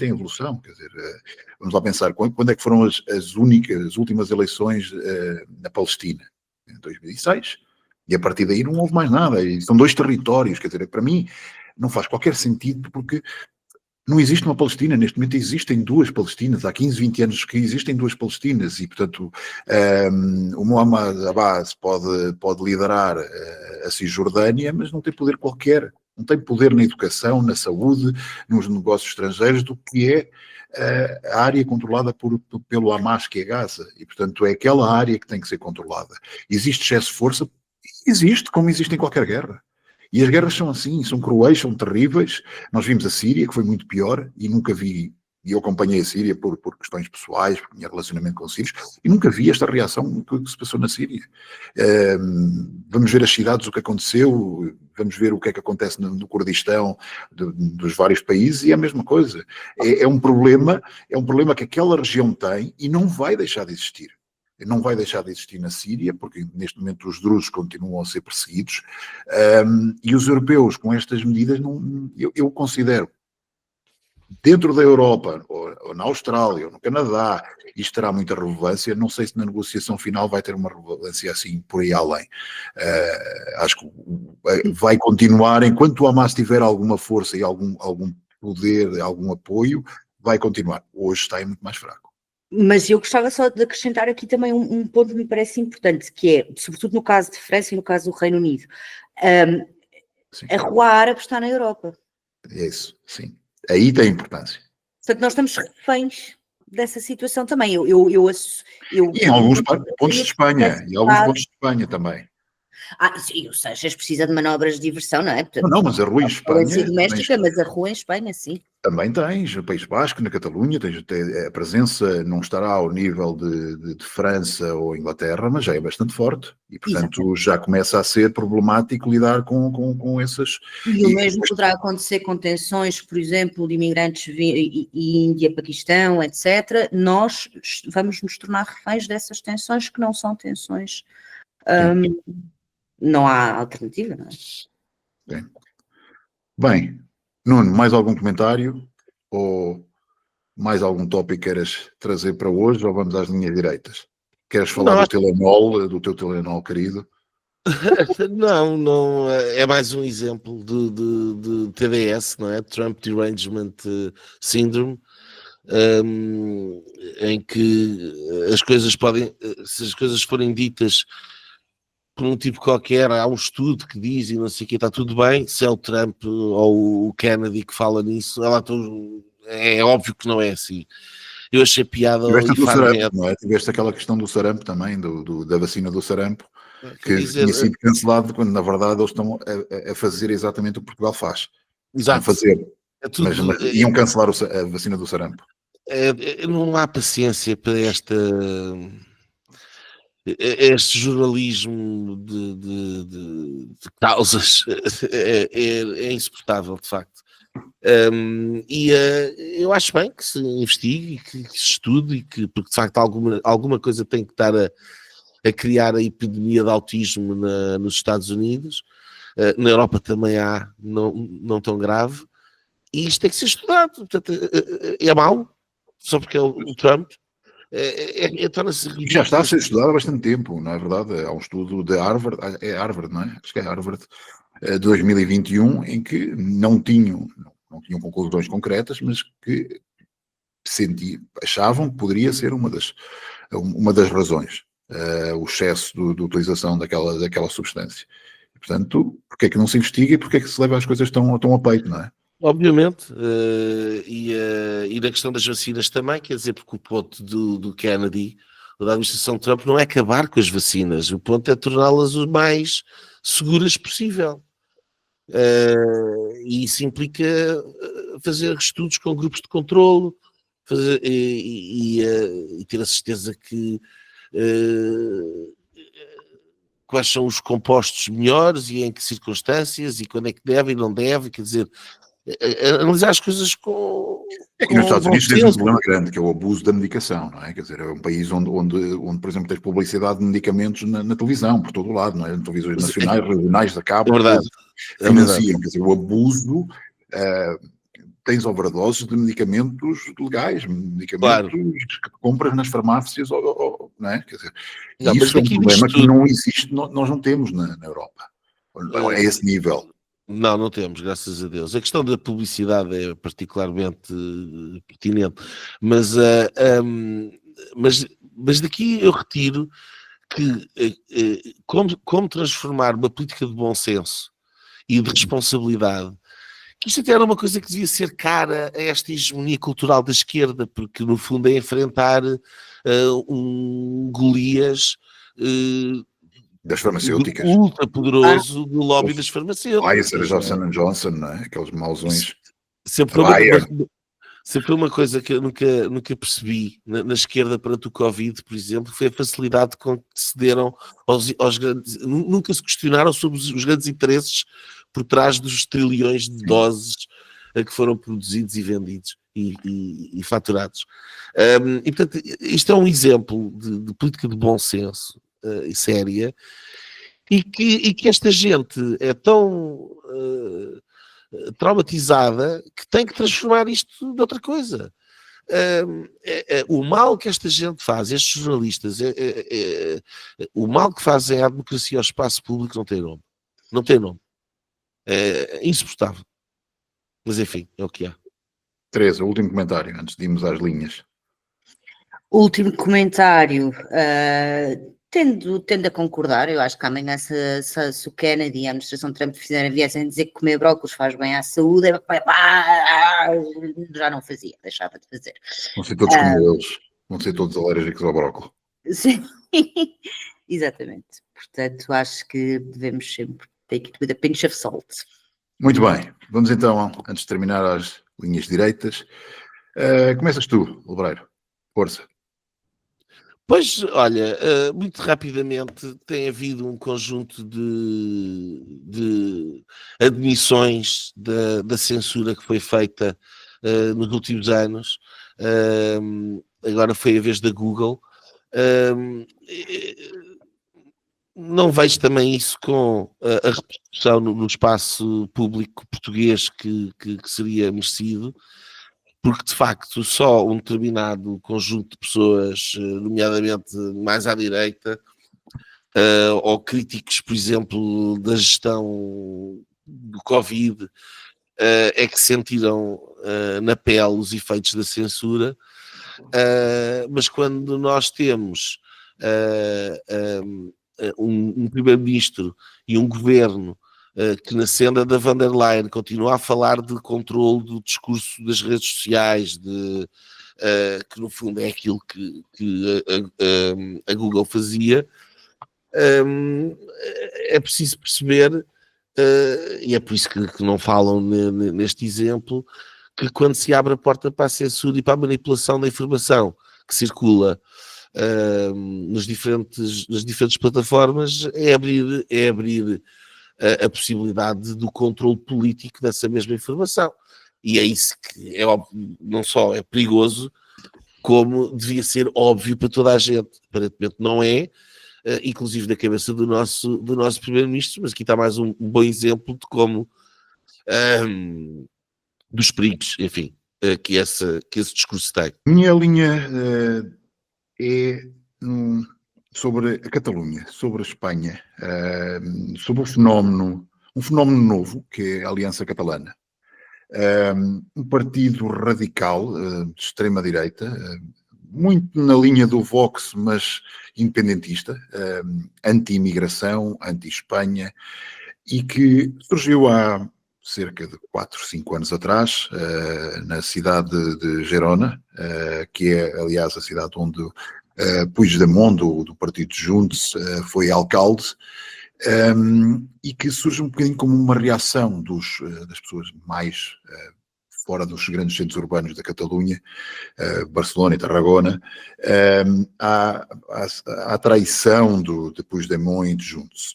evolução. Quer dizer, vamos lá pensar, quando é que foram as últimas eleições na Palestina? Em 2006. E a partir daí não houve mais nada. E são 2 territórios. Quer dizer, para mim não faz qualquer sentido, porque não existe uma Palestina. Neste momento existem 2 Palestinas. Há 15, 20 anos que existem 2 Palestinas. E, portanto, o Mohamed Abbas pode liderar a Cisjordânia, mas não tem poder qualquer. Não tem poder na educação, na saúde, nos negócios estrangeiros, do que é a área controlada pelo Hamas, que é Gaza. E, portanto, é aquela área que tem que ser controlada. Existe excesso de força? Existe, como existe em qualquer guerra. E as guerras são assim, são cruéis, são terríveis. Nós vimos a Síria, que foi muito pior, e nunca vi, e eu acompanhei a Síria por questões pessoais, porque tinha relacionamento com os sírios, e nunca vi esta reação que se passou na Síria. Vamos ver as cidades, o que aconteceu, vamos ver o que é que acontece no Kurdistão, dos vários países, e é a mesma coisa. É um problema que aquela região tem e não vai deixar de existir. Não vai deixar de existir na Síria, porque neste momento os drusos continuam a ser perseguidos, e os europeus, com estas medidas, eu considero, dentro da Europa, ou na Austrália, ou no Canadá, isto terá muita relevância. Não sei se na negociação final vai ter uma relevância assim por aí além. Acho que vai continuar, enquanto o Hamas tiver alguma força e algum poder, algum apoio, vai continuar. Hoje está muito mais fraco. Mas eu gostava só de acrescentar aqui também um ponto que me parece importante, que é, sobretudo no caso de França e no caso do Reino Unido, a rua árabe está na Europa. É isso, sim. Aí tem importância. Portanto, nós estamos reféns dessa situação também. E em alguns pontos de Espanha, e alguns pontos de Espanha também. Sim, o Sánchez precisa de manobras de diversão, não é? Portanto, não, mas a rua em Espanha... violência doméstica, mas a rua em Espanha, sim. Também tens, no País Basco, na Catalunha, a presença não estará ao nível de França ou Inglaterra, mas já é bastante forte. E, portanto, já começa a ser problemático lidar com essas... E o mesmo poderá acontecer com tensões, por exemplo, de imigrantes Índia, Paquistão, etc. Nós vamos nos tornar reféns dessas tensões que não são tensões... não há alternativa, não é? Bem, Nuno, mais algum comentário? Ou mais algum tópico queres trazer para hoje? Ou vamos às linhas direitas? Queres falar do teu Telenol querido? Não, é mais um exemplo de TDS, não é? Trump Derangement Syndrome, em que as coisas se as coisas forem ditas por um tipo qualquer, há um estudo que diz e não sei o que, está tudo bem. Se é o Trump ou o Kennedy que fala nisso, é óbvio que não é assim. Eu achei piada. Tiveste aquela questão do sarampo também, da vacina do sarampo, que tinha sido cancelado, quando na verdade eles estão a fazer exatamente o que Portugal faz. Exato. A fazer. Mas iam cancelar a vacina do sarampo. Não há paciência para este jornalismo de causas. É insuportável, de facto. Eu acho bem que se investigue, que se estude, porque de facto alguma coisa tem que estar a criar a epidemia de autismo nos Estados Unidos. Na Europa também há, não tão grave, e isto tem que ser estudado. Portanto, é mau, só porque é o Trump. Torna-se ridículo. Já está a ser estudado há bastante tempo, não é verdade? Há um estudo de Harvard, é Harvard, não é? Acho que é Harvard, de 2021, em que não tinham conclusões concretas, mas que achavam que poderia ser uma das razões, o excesso de utilização daquela substância. E, portanto, porque é que não se investiga e porque é que se leva as coisas tão a peito, não é? Obviamente, e na questão das vacinas também, quer dizer, porque o ponto do Kennedy, da administração de Trump, não é acabar com as vacinas, o ponto é torná-las o mais seguras possível. E isso implica fazer estudos com grupos de controlo, e ter a certeza que quais são os compostos melhores e em que circunstâncias e quando é que deve e não deve, quer dizer, analisar as coisas com e nos Estados Unidos tens um problema grande, que é o abuso da medicação, não é? Quer dizer, é um país onde por exemplo, tens publicidade de medicamentos na televisão, por todo o lado, não é? Televisões nacionais, regionais, da cabo, financiam, quer dizer, o abuso, tens overdoses de medicamentos legais, medicamentos que compras nas farmácias, não é? Quer dizer, não, isso é um problema que não existe, nós não temos na Europa, a esse nível. Não temos, graças a Deus. A questão da publicidade é particularmente pertinente, mas daqui eu retiro que como transformar uma política de bom senso e de responsabilidade, que isto até era uma coisa que devia ser cara a esta hegemonia cultural da esquerda, porque no fundo é enfrentar um Golias Das farmacêuticas. Ultra poderoso do lobby das farmacêuticas. Pfizer, Johnson Johnson, não é? Aqueles mauzões. Sempre foi uma coisa que eu nunca percebi na esquerda perante o Covid, por exemplo, foi a facilidade com que cederam aos grandes. Nunca se questionaram sobre os grandes interesses por trás dos trilhões de doses que foram produzidos e vendidos e faturados. E, portanto, isto é um exemplo de política de bom senso e séria, e que esta gente é tão traumatizada que tem que transformar isto noutra coisa. O mal que esta gente faz, estes jornalistas, o mal que fazem à democracia e ao espaço público não tem nome. Não tem nome. É insuportável. Mas enfim, é o que há. Teresa, último comentário, antes de irmos às linhas. Último comentário, tendo a concordar, eu acho que amanhã se o Kennedy e a administração Trump viessem dizer que comer brócolis faz bem à saúde, já não fazia, deixava de fazer. Vão ser todos como eles, vão ser todos alérgicos ao brócolis. Sim, exatamente. Portanto, acho que devemos sempre take it with a pinch of salt. Muito bem, vamos então, antes de terminar, às linhas direitas. Começas tu, Lebreiro. Força. Pois, olha, muito rapidamente tem havido um conjunto de admissões da censura que foi feita nos últimos anos. Agora foi a vez da Google. Não vejo também isso com a repercussão no espaço público português que seria merecido, porque de facto só um determinado conjunto de pessoas, nomeadamente mais à direita, ou críticos, por exemplo, da gestão do Covid, é que sentiram na pele os efeitos da censura, mas quando nós temos um primeiro-ministro e um governo que na senda da Van der Leyen continua a falar de controle do discurso das redes sociais, que no fundo é aquilo que a Google fazia, é preciso perceber, e é por isso que não falam neste exemplo, que quando se abre a porta para a censura e para a manipulação da informação que circula nas diferentes plataformas, é abrir a possibilidade do controle político dessa mesma informação. E é isso que é óbvio, não só é perigoso, como devia ser óbvio para toda a gente. Aparentemente não é, inclusive na cabeça do nosso primeiro-ministro, mas aqui está mais um bom exemplo de como dos perigos, enfim, que esse discurso tem. Minha linha é sobre a Catalunha, sobre a Espanha, sobre um fenómeno novo, que é a Aliança Catalana. Um partido radical, de extrema-direita, muito na linha do Vox, mas independentista, anti-imigração, anti-Espanha, e que surgiu há cerca de 4, 5 anos atrás, na cidade de Gerona, que é, aliás, a cidade onde Puigdemont, do partido Junts, foi alcalde, e que surge um bocadinho como uma reação das pessoas mais fora dos grandes centros urbanos da Catalunha, Barcelona e Tarragona, à traição de Puigdemont e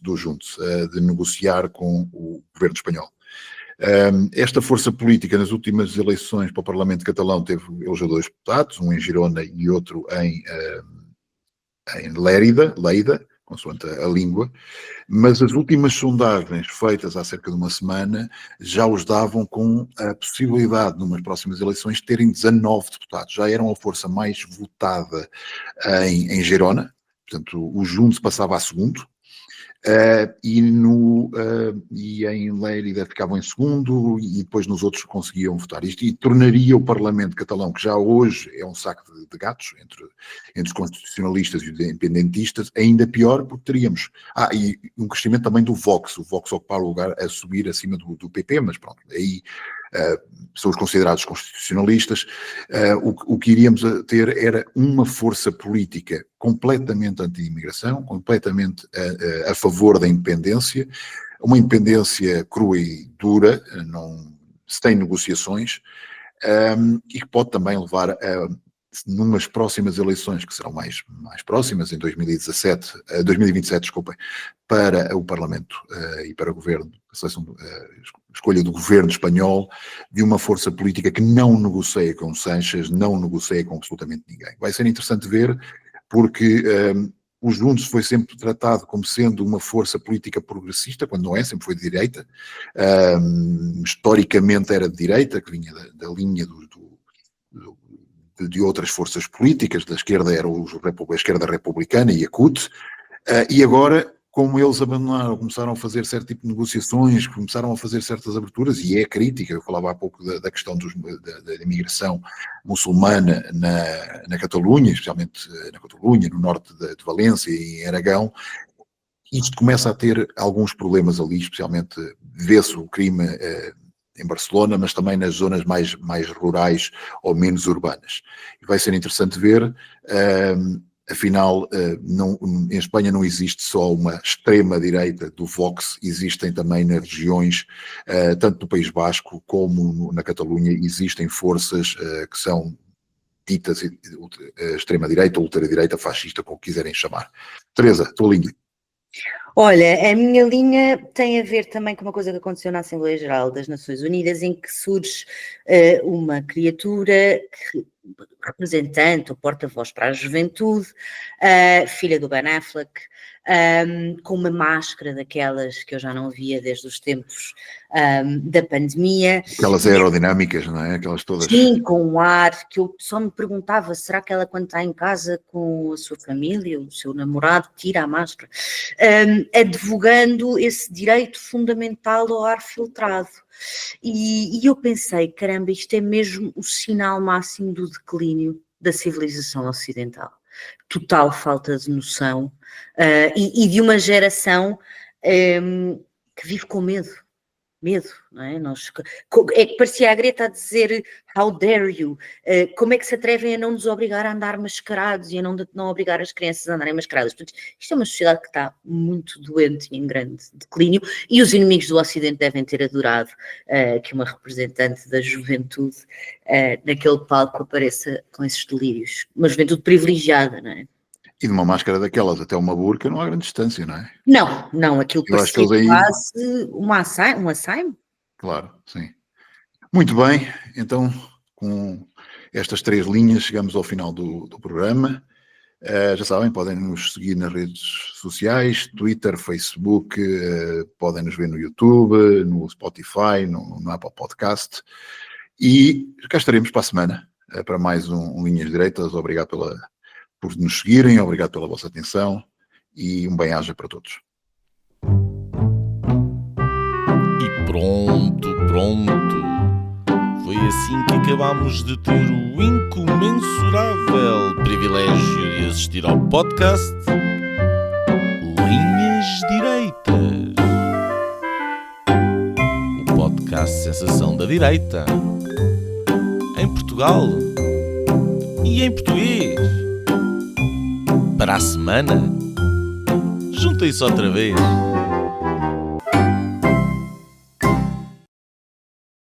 do Junts, de negociar com o governo espanhol. Esta força política nas últimas eleições para o Parlamento catalão elegeu 2 deputados, um em Girona e outro em Lleida, consoante a língua, mas as últimas sondagens feitas há cerca de uma semana já os davam com a possibilidade, numas próximas eleições, de terem 19 deputados. Já eram a força mais votada em Girona, portanto o Junts passava a segundo, e em Lleida ficavam em segundo, e depois nos outros conseguiam votar. Isto e tornaria o Parlamento catalão, que já hoje é um saco de gatos entre os constitucionalistas e os independentistas, ainda pior, porque teríamos e um crescimento também do Vox, o Vox ocupar o lugar a subir acima do PP, mas pronto, aí pessoas consideradas constitucionalistas. O que iríamos ter era uma força política completamente anti-imigração, completamente a favor da independência, uma independência crua e dura, sem negociações, e que pode também levar a, numas próximas eleições, que serão mais próximas, em 2027, desculpem, para o Parlamento e para o Governo, a escolha do Governo espanhol, de uma força política que não negocia com Sánchez, não negocia com absolutamente ninguém. Vai ser interessante ver, porque o Juntos foi sempre tratado como sendo uma força política progressista, quando não é, sempre foi de direita. Historicamente era de direita, que vinha da linha de outras forças políticas. Da esquerda era a esquerda republicana e a CUT, e agora, como eles abandonaram, começaram a fazer certo tipo de negociações, começaram a fazer certas aberturas, e é crítica, eu falava há pouco da questão da imigração muçulmana na Catalunha, especialmente na Catalunha, no norte de Valência e em Aragão. Isto começa a ter alguns problemas ali, especialmente vê-se o crime em Barcelona, mas também nas zonas mais rurais ou menos urbanas. E vai ser interessante ver, afinal, em Espanha não existe só uma extrema-direita do Vox, existem também nas regiões, tanto no País Basco como na Catalunha, existem forças que são ditas extrema-direita, ultradireita, fascista, como quiserem chamar. Teresa, tua linha. Olha, a minha linha tem a ver também com uma coisa que aconteceu na Assembleia Geral das Nações Unidas, em que surge uma criatura representante ou porta-voz para a juventude, filha do Ben Affleck, com uma máscara daquelas que eu já não via desde os tempos da pandemia. Aquelas aerodinâmicas, não é? Aquelas todas. Sim, com um ar que eu só me perguntava, será que ela, quando está em casa com a sua família, o seu namorado, tira a máscara? Advogando esse direito fundamental ao ar filtrado. E eu pensei, caramba, isto é mesmo o sinal máximo do declínio da civilização ocidental. Total falta de noção e de uma geração que vive com medo, não é? É que parecia a Greta a dizer how dare you, como é que se atrevem a não nos obrigar a andar mascarados e a não obrigar as crianças a andarem mascaradas. Portanto, isto é uma sociedade que está muito doente e em grande declínio, e os inimigos do Ocidente devem ter adorado que uma representante da juventude naquele palco apareça com esses delírios, uma juventude privilegiada, não é? E de uma máscara daquelas até uma burca não há grande distância, não é? Não, aquilo Eu acho parecia que eles aí... quase um assaio. Claro, sim. Muito bem, então com estas 3 linhas chegamos ao final do programa. Já sabem, podem nos seguir nas redes sociais, Twitter, Facebook, podem nos ver no YouTube, no Spotify, no Apple Podcast, e cá estaremos para a semana, para mais um Linhas Direitas. Obrigado por nos seguirem, obrigado pela vossa atenção e um bem-aja para todos. E pronto. Foi assim que acabámos de ter o incomensurável privilégio de assistir ao podcast Linhas Direitas. O podcast sensação da direita. Em Portugal e em português. Para a semana, juntem-se outra vez.